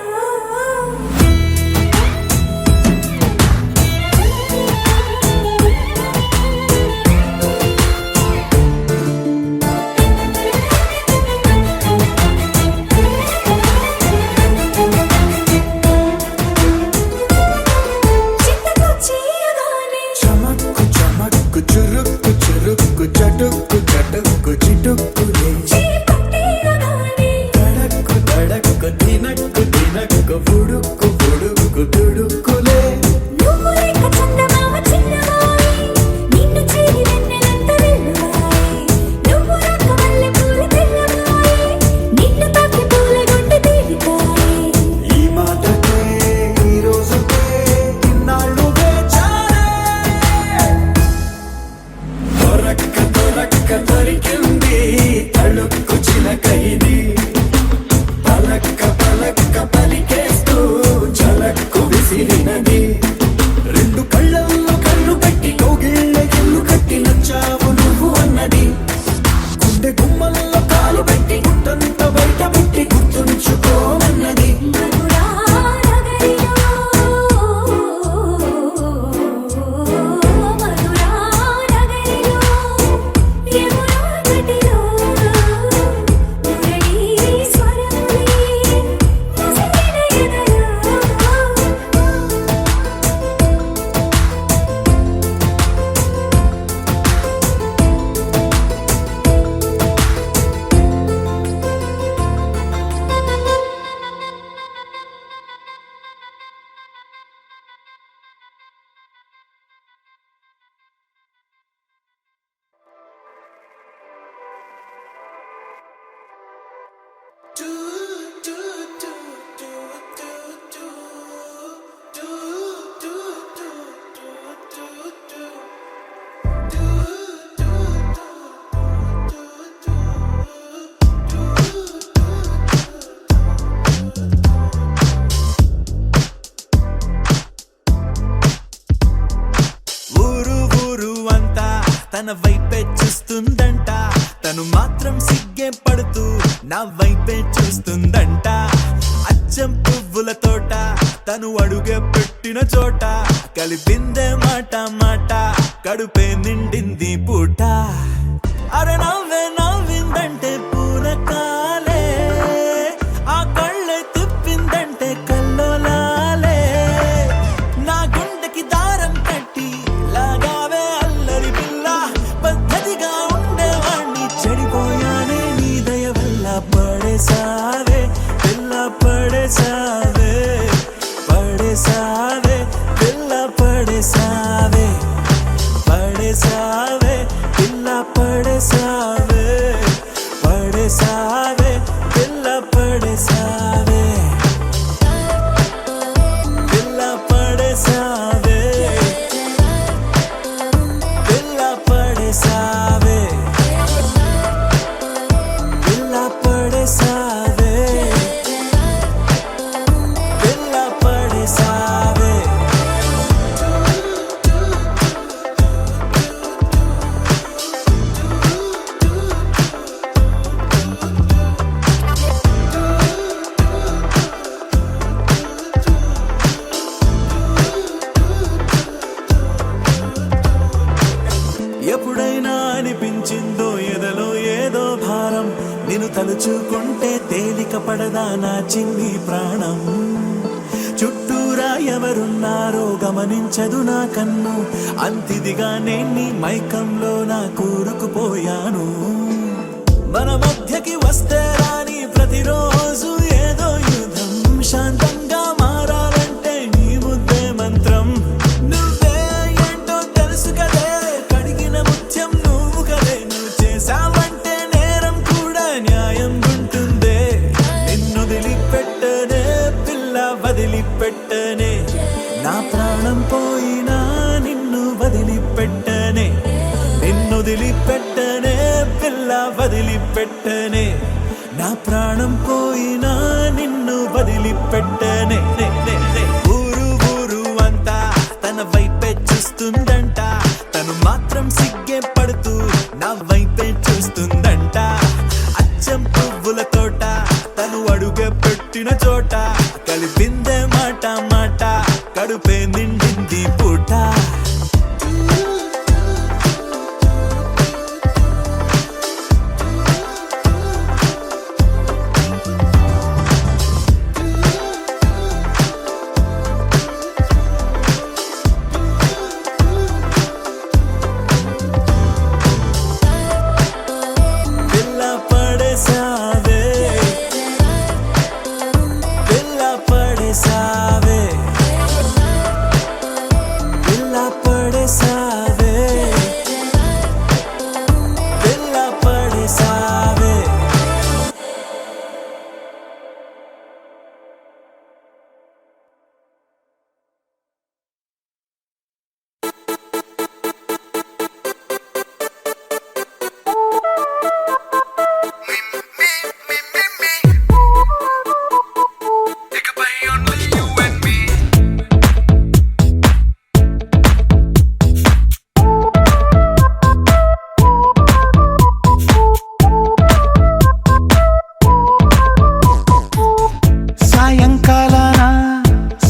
చిత్తకొచ్చియగానే చమక్కు చమక్కు చురుక్కు చురుక్కు చటుక్కు చటుక్కు చిటుక్కులే చీపట్టియగానే తడక్కు తడక్కు తినక్కు తినక్కు బుడుక్కు బుడుక్కు తుడుక్కులే నువ్వు లేక చందమామ చిన్నవాయి నిన్ను చేరి వెన్నెలంత వెల్లువాయి నువ్వు రాక మల్లె పూల తెల్లవాయి నిన్ను తాకి పూల గుంట అచ్చం పువ్వుల తోట తను అడుగే పెట్టిన చోట కలిపిందే మాట మాట కడుపే నిండింది పూట అరే నవ్వే నవ్విందంటే పూనకాలే ఆ కళ్ళే తిప్పిందంటే కల్లోలాలే నా గుండెకి దారం కట్టి లాగావే అల్లరి పిల్ల పద్ధతిగా ఉండేవాణ్ణి చెడిపోయానే నీ దయ వల్ల పడేసావే పిల్ల పడేసావే పడేసావే పిల్ల పడేసావే పడేసావే పిల్ల పడేసావే పడేసావే పిల్ల పడేసావే పిల్ల పడేసావే పిల్ల పడేసావే పిల్ల పడేసావే పిల్ల పడేసావే ఎప్పుడైనా అనిపించిందో ఎదలో ఏదో భారం నిన్ను తలుచుకుంటే తేలిక పడదా నా చిన్ని ప్రాణం చుట్టూరా ఎవరున్నారో గమనించదు నా కన్ను అంతిదిగా నేను మైకంలో నా కూరుకుపోయాను మన మధ్యకి వస్తే రాని ప్రతిరోజు ఏదో యుద్ధం శాంతంగా మారాలంటే నీ ముద్దే మంత్రం నువ్వే ఏంటో తెలుసు కదే కడిగిన ముత్యం నువ్వు కదే నువ్వు చేసావంటే నేరం కూడా న్యాయం ఉంటుందే నిన్ను వదిలిపెట్టనే పిల్ల వదిలిపెట్టనే నా ప్రాణం పోయినా నిన్ను వదిలిపెట్టనే నిన్ను వదిలిపెట్టనే పిల్ల వదిలిపెట్టనే నా ప్రాణం పోయినా నిన్ను వదిలిపెట్టనే ఊరు ఊరు అంతా తన వైపే చూస్తుందంట తను మాత్రం సిగ్గే పడుతూ నా వైపే చూస్తుందంట అచ్చం పువ్వుల తోట తను అడుగే పెట్టిన చోట కలిపిందే మాట మాట కడుపే నిండింది పూట పిల్ల పడేసావే పిల్ల పడేసావే పిల్ల పడేసావే పిల్ల పడేసావే సాయంకాలాన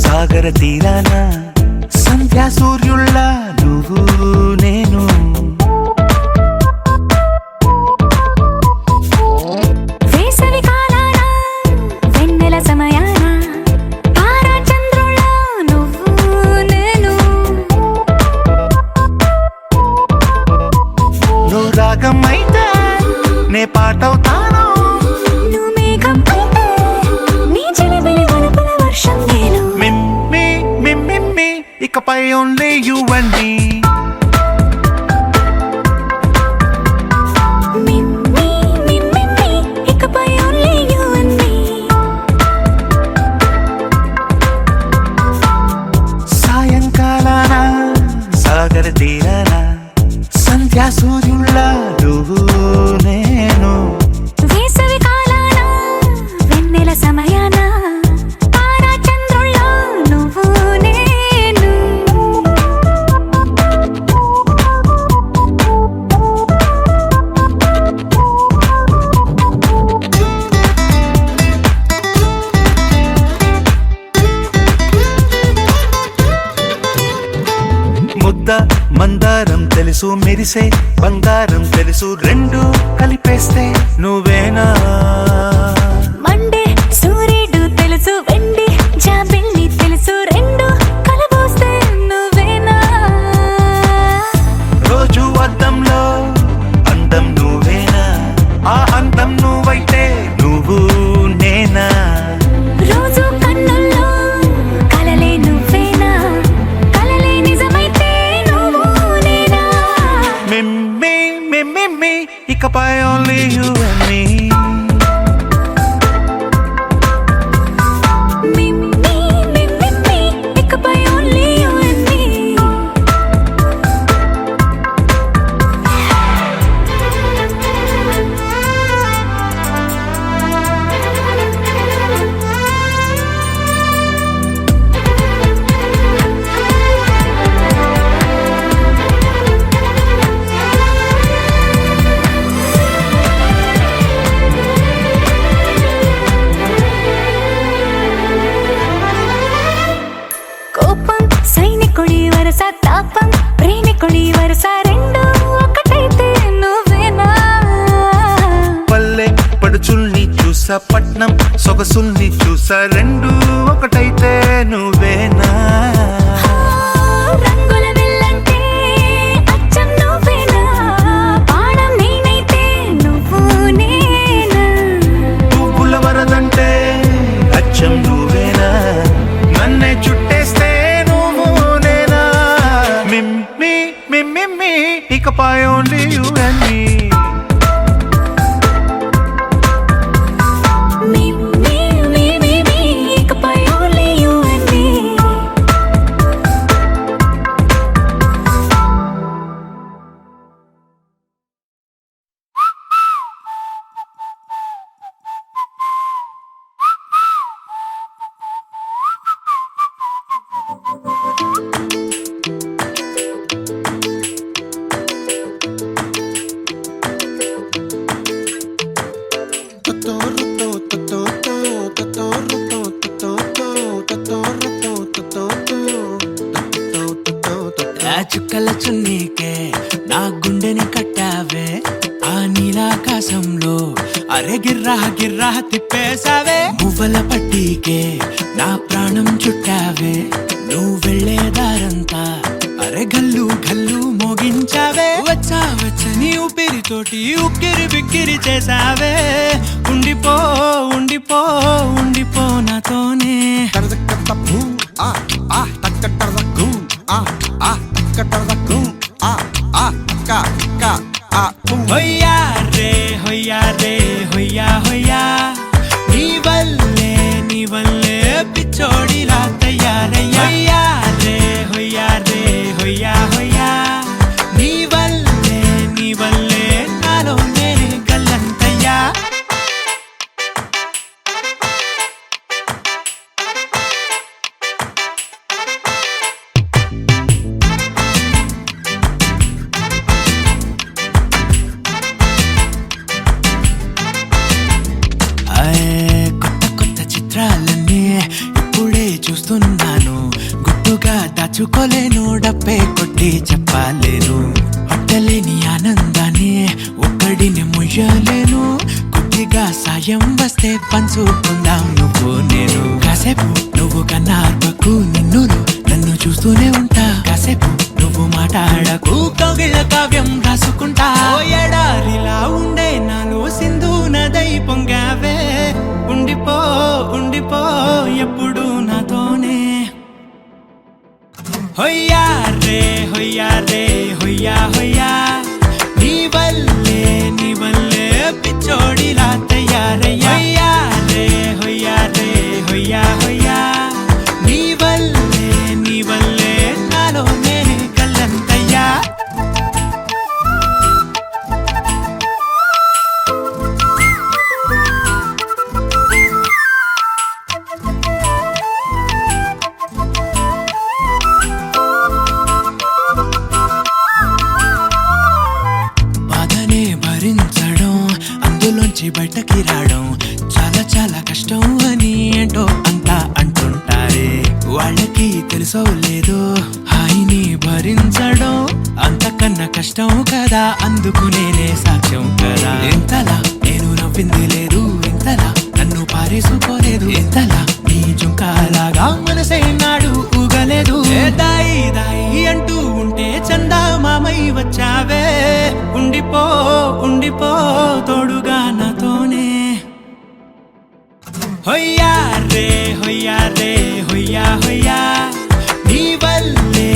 సాగర తీరాన సంధ్యా సూర్యుళ్ళ నువ్వు నేను వేసవి కాలాన వెన్నెల సమయాన తారా చంద్రుల్లో నువ్వు నేను నువ్వు రాగం అయితే నే పాటవుతాను నువ్వు మేఘం అయితే నీ చిలిబిలి వలపుల వర్షం నేను మిమ్మి మిమ్మి ఇకపై ఓన్లీ యు అండ్ మీ మిమ్మి మిమ్మి ఇకపై ఓన్లీ యు అండ్ మీ సాయంకాలాన సాగర తీరాన సంధ్యా సూర్యుళ్ళ నువ్వు నేను వేసవి కాలాన వెన్నెల సమయాన తారా చంద్రుల్లో నువ్వు నేను మనసు మెరిసే బంగారం తెలుసు రెండు కలిపేస్తే నువ్వేనా మండే సూర్యుడు తెలుసు వెండి జాబిల్లి తెలుసు రెండు కలబోస్తే నువ్వేనా రోజు అద్దంలో అందం నువ్వేనా ఆ అందం నువ్వైతే నువ్వు నేనా రోజు కన్నుల్లో కలలే నువ్వేనా కలలే నిజమైతే నువ్వు నేనా మిమ్మి మిమ్మి ఇకపై only you and me ఇకపై only you and me కోపం సైనికుడి వరస తాపం ప్రేమికుడి వరస రెండు ఒకటైతే నువ్వేనా పల్లె పడుచుల్ని చూసా పట్నం సొగసుల్ని చూసా రెండు ఒకటైతే నువ్వేనా రంగుల వెళ్ళంటే అచ్చం నువ్వేనా పాడం నేనైతే నువ్వు నేనా పువ్వుల వరదంటే అచ్చం నువ్వేనా నన్నే చుట్టేస్తే నువ్వు నేనా మిమ్మి మిమ్మి ఇకపై only you and me ఇకపై only you and me ఆ చుక్కల చున్నీకే నా గుండెని కట్టావే ఆ నీలాకాశంలో అరే గిర్రా గిర్రా తిప్పేశావే పువ్వుల పట్టీకే నా ప్రాణం చుట్టావే నువ్వు వెళ్ళే దారంతా అరే గల్లు గల్లు మోగించావే వచ్చా వచ్చని ఊపిరితోటి ఉక్కిరి బిక్కిరి చేసావే ఉండిపో ఉండిపో ఉండిపో నాతోనే హొయ్యా రే హొయ్యా రే హొయ్యా హొయ్యా నీ వల్లే పిచ్చోడిలా తయారయ్యా హొయ్యా రే హొయ్యా హొయ్యా నీ వల్లే నాలో నేనే గల్లంతయ్యా కొత్త చిత్రాలన్నీ ఇప్పుడే చూస్తున్నాను గుట్టుగా దాచుకోలేను డబ్బే కొట్టి చెప్పలేను పట్టలేని ఆనందాన్ని ఒక్కడిని ముయ్యలేను కొద్దిగా సాయం వస్తే పంచుకుందాం నువ్వు నేను కాసేపు నువ్వు కన్నార్పకు నిన్నులు నన్ను చూస్తూనే ఉంటా కాసేపు నువ్వు మాట్లాడకు కౌగిళ్ళ కావ్యం రాసుకుంటా ఎడారిలా ఉండే నాలో సింధు నదై పొంగావే ఉండిపో ఉండిపో ఎప్పుడు నాతోనే హొయ్యా రే హొయ్యా రే హొయ్యా హొయ్యా నీ వల్లే పిచ్చోడిలా తయారయ్యా హొయ్యా రే హొయ్యా హొయ్యా నీ వల్లే నాలో నేనే కల్లంతయ్యా నుంచి బయటకి రావడం చాలా చాలా కష్టం అని ఏంటో అంతా అంటుంటారే వాళ్ళకి తెలుసో లేదో హాయిని భరించడం అంత కన్నా కష్టం కదా, అందుకు నేనే సాక్ష్యం కదా. ఎంతలా నేను నవ్వింది లేదు, ఎంతలా నన్ను పారేసుకోలేదు, ఎంతలా నీ జుంకాలాగా మనసే నాడు ఊగలేదు. దాయి దాయి అంటూ ఉంటే చందా మామై వచ్చావే, ఉండిపో ఉండిపో తోడుగా నాతోనే. హొయ్యా రే హొయ్యా రే హొయ్యా హొయ్యా, నీ వల్లే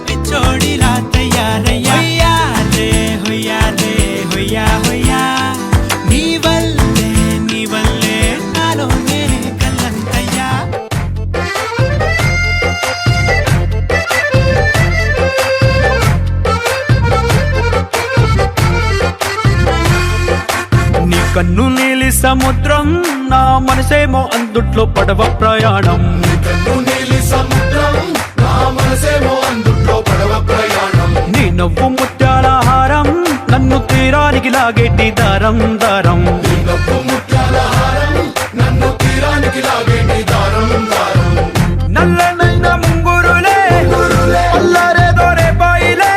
పిచ్చోడిలా తయారయ్యా. హొయ్యా రే హొయ్యా రే హొయ్యా హొయ్యా, నీ వల్లే నాలోనే కల్లంతయ్యా. నీ కన్ను నీలి సముద్రం, నా మనసేమో అందుట్లో పడవ ప్రయాణం. నీ నవ్వు ముత్యాల హారం, నన్ను తీరానికి లాగేటి దారం దారం. నల్లనైన ముంగురులే అల్లారేదో రేపాయిలే,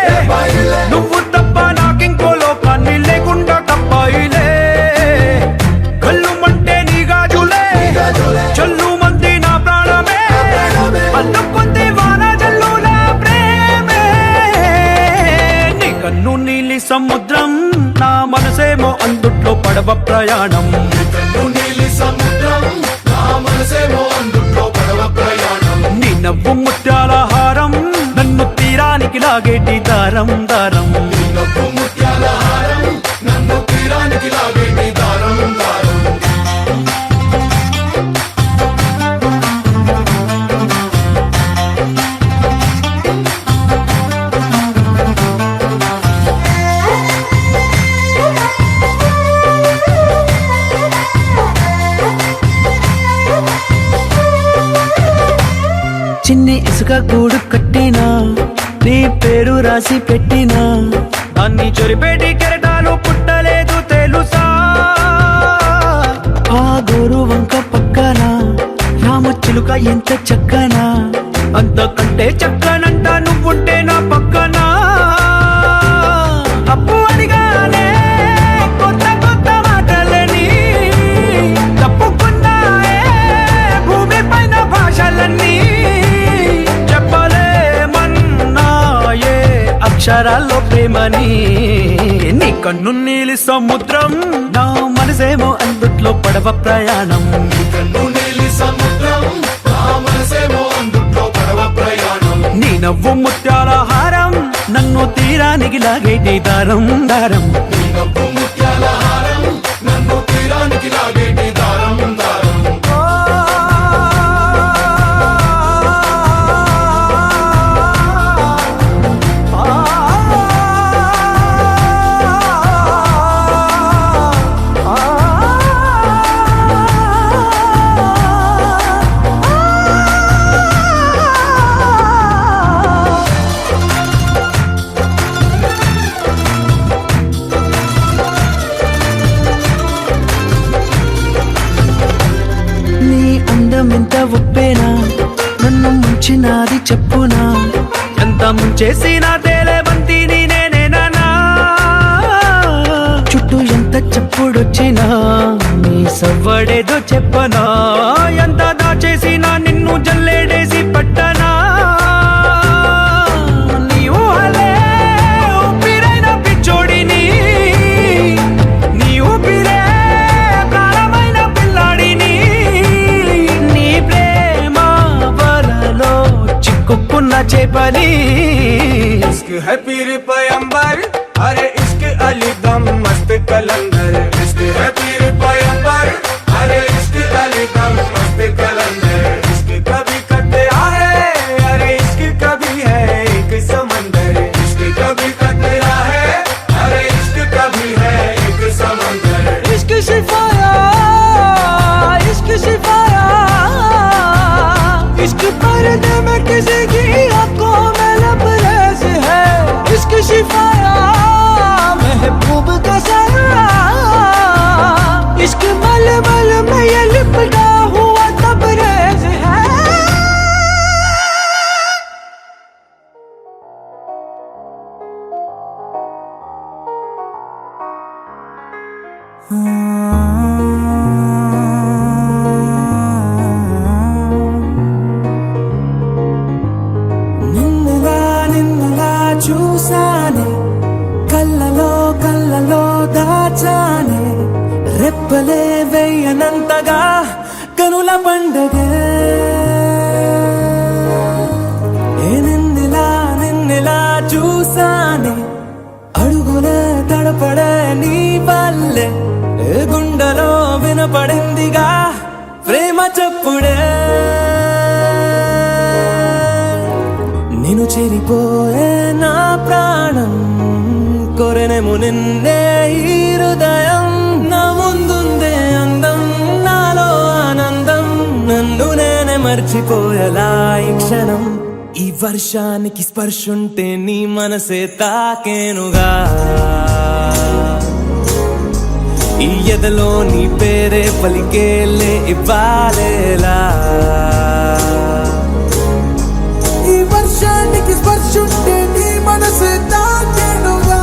నువ్వు తప్ప నాకింకో లోకాన్ని లేకుండా తప్పాయిలే. కళ్ళు మంటే నీ గాజులే చల్లు మంది నా ప్రాణమే, అల్లుకుంది వాన జల్లుల ప్రేమే. నీ కన్ను నీలి సముద్రం, నా మనసేమో అందుట్లో పడవ ప్రయాణం. నీ నవ్వు ముత్యాల హారం, నన్ను తీరానికి లాగేటి దారం దారం. చిన్ని ఇసుక గూడు కట్టినా, నీ పేరు రాసి పెట్టినా, దాన్ని చొరిపేటి కెరటాలు పుట్టలేదు తెలుసా. ఆ గోరు వంక పక్కన రామచిలుక ఎంత చక్కనా, అంతకంటే చక్కనంట నువ్వుంటే నా పక్కన. అప్పు అడిగానే కొత్త కొత్త మాటలని, తప్పుకున్నాయే భూమి పైన భాషలన్నీ. చెప్పలేమన్నాయే అక్షరాల్లో ప్రేమని. నీ కన్ను నీలి సముద్రం, నా మనసేమో అందుట్లో పడవ ప్రయాణం. నీ నవ్వు ముత్యాల హారం, నన్ను తీరానికి లాగేటి దారం దారం. ఎంత ఒప్పేనా, నన్ను ముంచినాది చెప్పునా, ఎంత ముంచేసినా తేలేవంతిని నేనేనా. చుట్టూ ఎంత చెప్పుడొచ్చినా, నీ సవ్వడేదో చెప్పనా, ఎంత దాచేసినా నిన్ను జల్లేడేసి పట్టనా. నీ ఊహలే ఊపిరైన పిచ్చోడిని, నీ ఊపిరే ప్రాణమైన పిల్లాడిని. నీ ప్రేమ వలలో చిక్కుకున్న చేపని. इश्क है पीर पैगंबर, अरे इश्क अली दम मस्त कलंदर. इश्क है पीर पैगंबर, अरे इश्क अली दम मस्त कलंदर. इश्क कभी कतरा है, अरे इश्क कभी है एक समंदर. इश्क कभी कतरा है, अरे इश्क कभी है एक समंदर. इश्क शिफाया, इश्क शिफाया, इश्क पर्दे में किसी की आंखों में लबरेज है. इश्क शिफा పండగే నిన్నెలా చూసానే అడుగులే తడపడే నీ వల్లే గుండెలో వినపడిందిగా ప్రేమ చెప్పుడే నేను చెరిపోయే నా ప్రాణం కొరెనేమో నిన్నే ఈ హృదయం నా ముందుందే అందం నాలో ఆనందం నన్ను నేనే మర్చిపోయేలా ఈ క్షణం ఈ వర్షానికి స్పర్శుంటే నీ మనసే తాకేనుగా ఈ ఎదలో నీ పేరే పలికేలే ఇవ్వాలేలా ఈ వర్షానికి స్పర్శుంటే నీ మనసే తాకేనుగా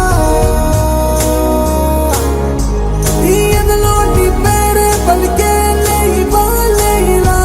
ఈ ఎదలో నీ పేరే పలికేలే ఇవ్వాలేలా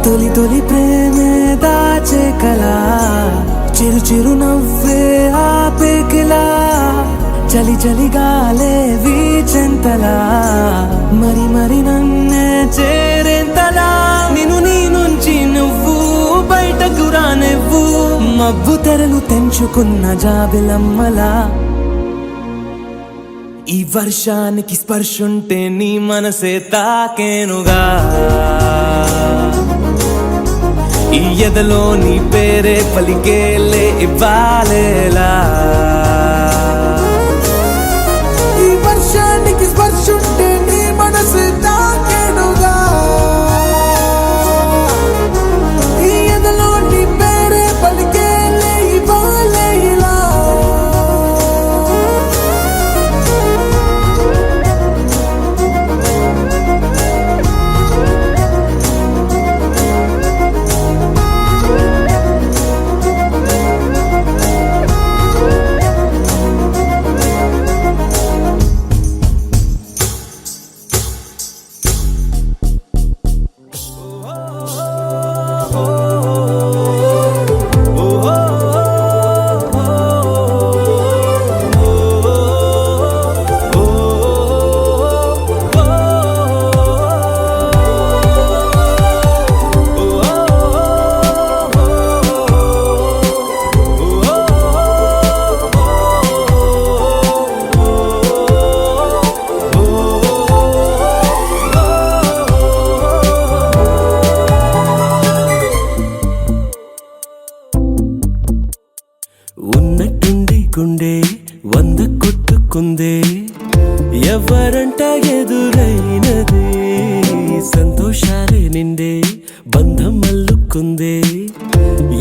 తొలి తొలి ప్రేమే దాచే కలా చిరు చిరు నవ్వే ఆపే కిలా చలి చలి గాలే వీచెంతలా మరి మరి నన్నే చేరేంతలా నిన్ను నీ నుంచి నువ్వు బయటకు రానివ్వు మబ్బు తెరలు తెంచుకున్న జాబిలమ్మలా ఈ వర్షానికి స్పర్శుంటే నీ మనసే తాకేనుగా ఈ ఎదలో నీ పేరే పలికేలే ఇవ్వాలేలా ఈ వర్షానికి స్పర్శుంటే నీ మనసు తాకేనుగా ఈ ఎదలో నీ పేరే పలికేలే ఇవ్వాలేలా ఉన్నట్టుండి గుండె 100 కొట్టుకుందే ఎవరంట ఎదురైనది సంతోషాలే నిండే బంధం అల్లుకుందే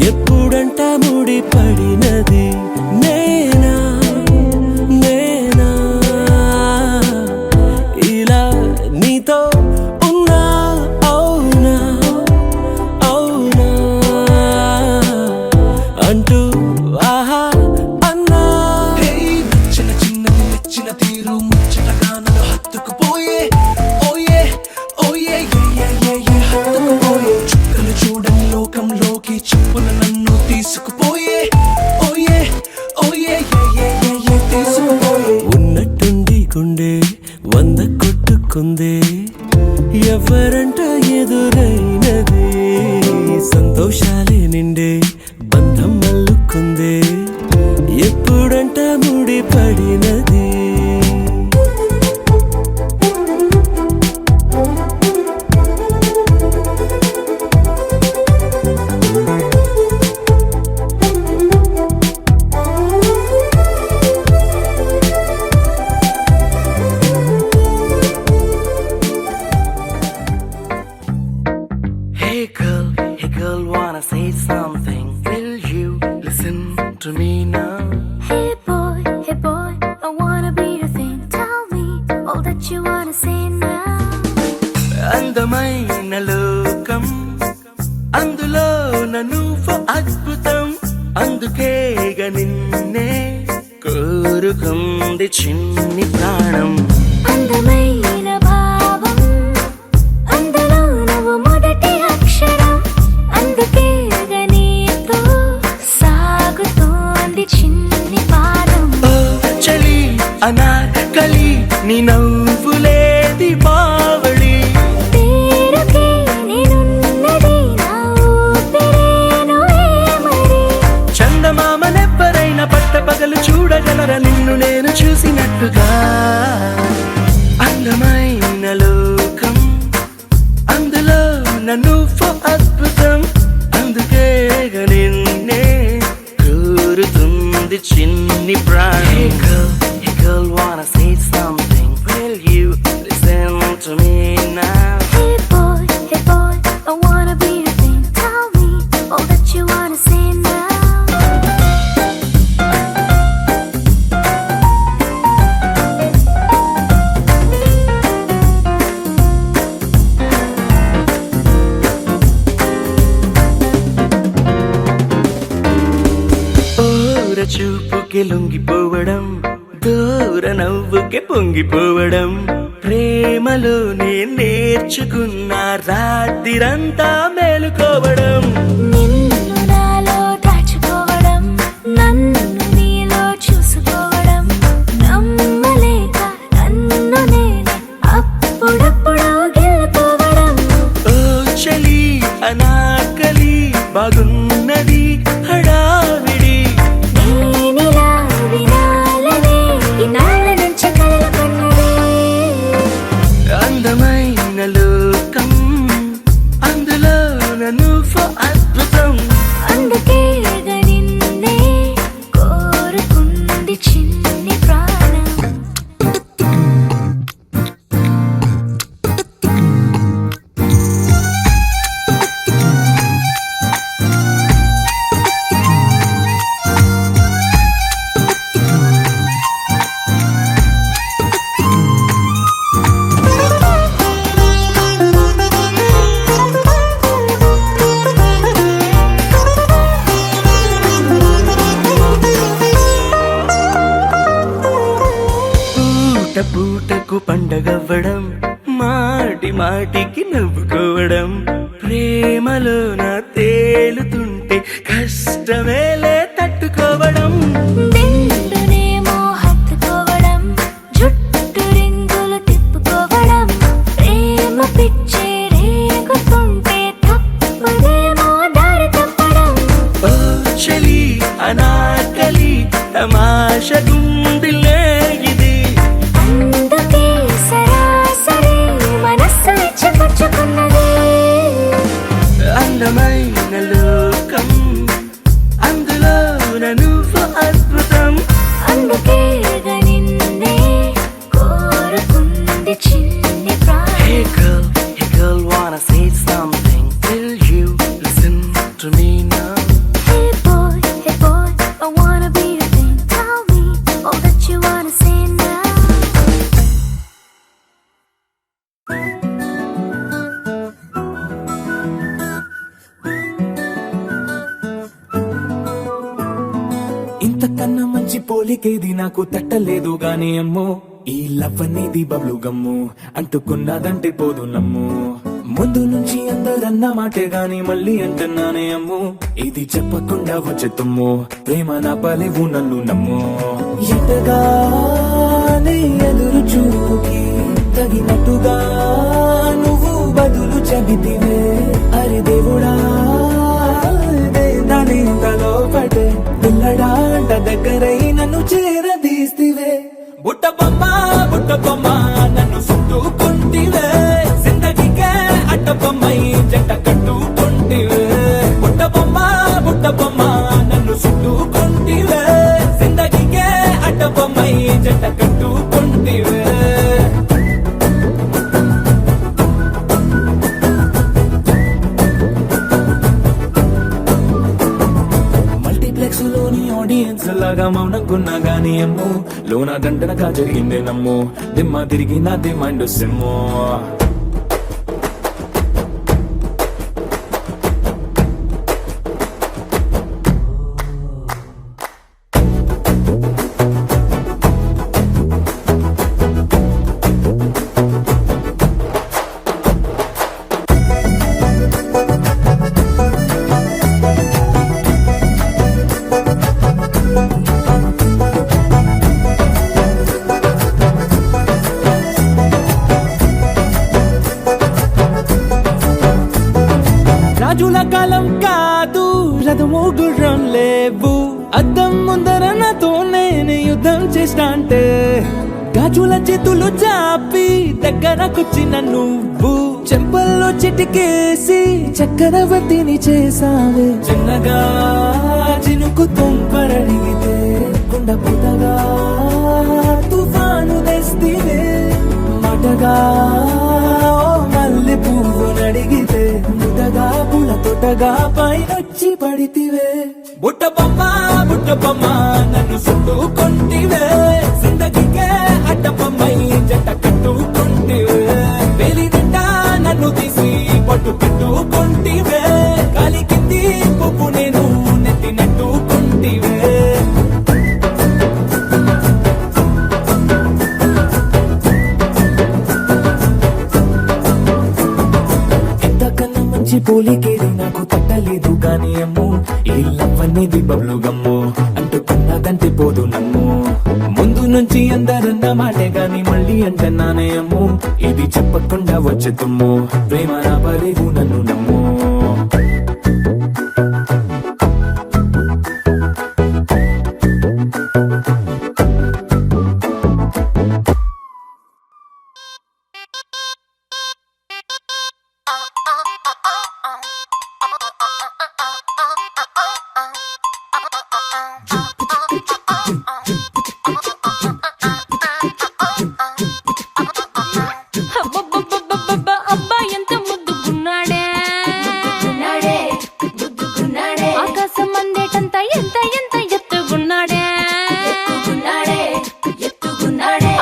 ఎప్పుడంట ముడి పడినది నేనా నేనా ఇలా నీతో ఉన్నా అవునా అవునా అంటూ ఆహా అన్నా చిన్న చిన్నది మెచ్చిన తీరు ముచ్చటగా నన్ను హత్తుకుపోయే ఓయే ఓయే హత్తుకుపోయే చుక్కలు చూడని లోకంలోకి చెప్పున నన్ను తీసుకుపోయే ఓయే ఓయే తీసుకుపోయే ఉన్నట్టుండి గుండె 100 కొట్టుకుందే ఎవరంట ఎదురైనది సంతోషాలే నిండే బంధం అల్లుకు అవుతుంది ఎప్పుడంట ముడి పడినది Hey girl, wanna say something? Will you listen to me now? Hey boy, I wanna be your thing. Tell me all that you wanna say now. అందమైన లోకం అందులో నువ్వు అద్భుతం అందుకేగా నిన్నే కోరుకుంది చిన్ని ప్రాణం అందమైన భావం అందులో నువ్వు మొదటి అక్షరం అందుకేగా నీతో సాగుతోంది చిన్ని పాదం ఓ చలి అనార్కలి నీ నవ్వులేది బావళి పేరుకే నేనున్నది నా ఊపిరేను ఏమరి చందమామనెవ్వరైనా పట్టపగలు చూడగలరా నిన్ను నేను చూసినట్టుగా అందమైన లోకం అందులో నువ్వు అద్భుతం అందుకేగా నిన్నే కోరుతుంది చిన్ని ప్రాణం Hey girl, wanna say something? Will you listen to me now? Hey boy, I wanna be your thing. Tell me all that you wanna say now. ఓర చూపుకి లొంగిపోవడం దూర నవ్వుకి పొంగిపోవడం ప్రేమలో నేను నేర్చుకున్న రాత్రిరంతా మేలుకోవడం నిన్ను నాలో దాచుకోవడం నన్ను నీలో చూసుకోవడం నమ్మలేక నన్ను నేనే అప్పుడప్పుడు గెలుపోవడం ఓ చలి అనాకలి బాగున్నది హడావిడి నేనిలా వినాలనే ఇన్నాళ్ళ నుంచి కలలు కన్నదే అందమైన లోకం అందులో నువ్వు అద్భుతం అందుకేగా నిన్నే కోరుకుంది చిన్ని ప్రాణం పూట పూటకు పండగవ్వడం మాటి మాటికి నవ్వుకోవడం ప్రేమలోన తేలుతుంటే కష్టమేలే తట్టుకోవడం దిండునేమో హత్తుకోవడం జుట్టు రింగులు తిప్పుకోవడం ప్రేమ పిచ్చి రేగుతుంటే తప్పదేమో దారి తప్పడం ఓ చలి అనాకలి తమాష గుండిలే ఇది అందుకే సరాసరి మనస్సు ఇచ్చిపుచ్చుకున్నది అందమైన లోకం అందులో నువ్వు అద్భుతం అందుకేగా నిన్నే కోరుకుంది చిన్ని ప్రాణం Hey girl, wanna say something? Will you listen to me now? Hey boy, I wanna be your thing. Tell me all that you wanna say now. ఇంతకన్నా మంచి పోలికేది నాకు తట్టలేదు గాని అమ్మో ఈ లవ్ అనేది బబ్లు గమ్ము అంటుకున్నదంటే పోదు నమ్ము ముందు నుంచి అందరన్న మాటే గాని మళ్ళీ అంటున్నానే అమ్ము ఇది చెప్పకుండా వచ్చే తుమ్ము ప్రేమ నా పలేవు నన్ను నమ్ము ఎటగానే ఎదురు చూపుకి తగినట్టుగా నువ్వు బదులు చెబితివే అరే దేవుడా దాని తలో పటే అక్కడాంట దగ్గరై నన్ను చేరదీస్తివే బుట్ట బొమ్మ నన్ను చుట్టుకుంటివే జిందగీకే అడ్డ బొమ్మై జంట కట్టుకుంటివే బుట్ట బొమ్మ నన్ను చుట్టుకుంటివే జిందగీకే అడ్డ బొమ్మై జంట కట్టుకుంటివే మల్టీప్లెక్స్ లోని ఆడియన్స్ లాగా మౌనంకున్నా గానీ అమ్ము లోన దండనగా జరిగిందే నమ్ము దిమ్మ తిరిగి నా దిమ్మండు సిమ్ము రాజుల కాలం కాదు రథము గుర్రం లేవు అద్దం ముందర నాతో నేను యుద్ధం చేస్తా అంటే గాజుల చేతులు చాపి దగ్గరకొచ్చిన నువ్వు చెంపల్లో చిటికేసి చక్రవర్తిని చేసావే చిన్నగా చినుకు తుంపరడిగితే కుండ పుటగా తుఫాను తెస్తివే మాటగా మల్లె పువ్వు నడిగితే ముదగా పుల తొటగా పైనొచ్చి పడితివే బుట్ట బొమ్మ నన్ను చుట్టుకుంటివే జిందగీకే అడ్డ బొమ్మై జంట కట్టుకుంటివే వేలి నిండా నన్ను తీసి పట్టు పెట్టుకుంటివే కాలి కింది పువ్వు నేను నెత్తినట్టుకుంటివే ఎంతకన్నా మంచి పోలికేది నాకు తట్టలేదు కానీ అమ్ము ఈ లవ్ అనేది బబ్లు గమ్ము అంటుకున్నదంటే పోదు నమ్ము ముందు నుంచి అందరన్న మాటే గాని మళ్ళీ అంటున్నానే అమ్ము ఇది చెప్పకుండా వచ్చే తుమ్ము ప్రేమ నా పరేగు నన్ను నమ్ము అబ్బాయి ఎంత ముద్దుకున్నాడే ఆకాశం అందేటంత ఎంత ఎంత ఎత్తుకున్నాడే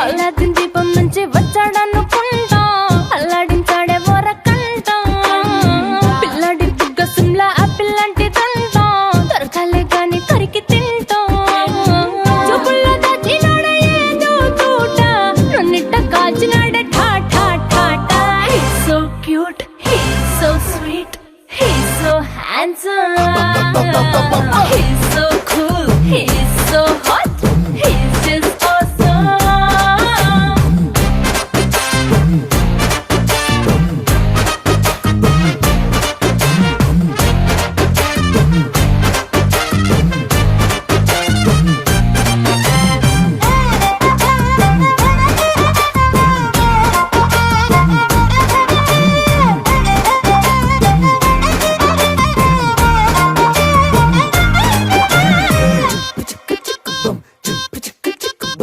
అల్లాదిన్ దీపం నుంచి వచ్చాడనుకుంటా అల్లాడించాడే వరకంట పిల్లాడి బుగ్గ సిమ్లా ఆపిల్ లాంటి తంట దొరకాలే గాని కరికి తింటా చూపుల్లో దాచినాడే ఏదో తూట నన్నిట్ట కాచినాడే ఠా ఠా ఠా ఠా He's so cute, he's so sweet, he's so handsome, he's so cool, he's so hot, he's just awesome.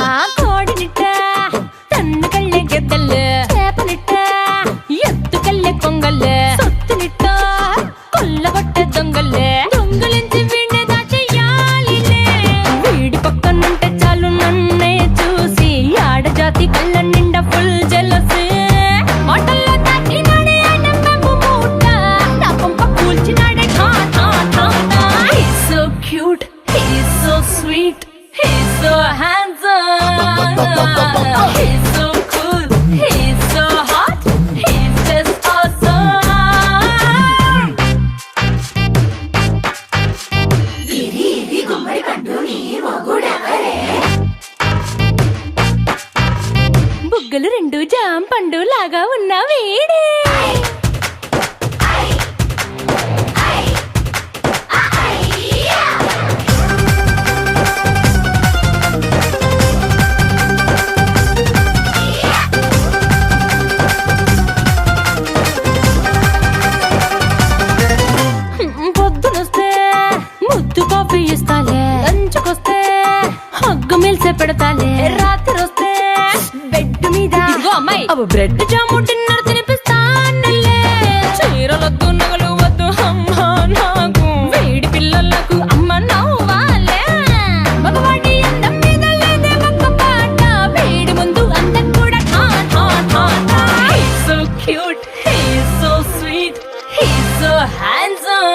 ఆ కోడినిట్ట తన్ను కళ్ళే గెద్దలు చేపనిట్ట ఎత్తుకెళ్ళే కొంగల్లే సొత్తునిట్ట కొల్లగొట్ట దొంగల్లే దొంగలించి వీణ్ణి దాచేయాలిలే వీడి పక్కనుంటే చాలు నన్నే చూసి ఆడజాతి కళ్ళ నిండా ఫుల్ జెలసీ మాటల్లో దాచినాడే ఆయన పెంపు మూట నా పంప కూల్చినాడే ఠా ఠా ఠా ఠా He's so cute, he's so sweet, he's so handsome, he's so cool, he's so hot, he's just awesome. బుగ్గలు రెండు జాం పండు లాగా ఉన్న వీడే బ్రెడ్ జాము డిన్నర్ తినిపిస్తానులే చీరలొద్దు నగలు వద్దు అమ్మా నాకు వేడి పిల్లలకు అమ్మ నవ్వాలే మగవాడి అందం మీద లేదే ఒక్క పాట వేడి ముందు అందం కూడా ఠా ఠా ఠా ఠా He's so cute, he's so sweet, he's so handsome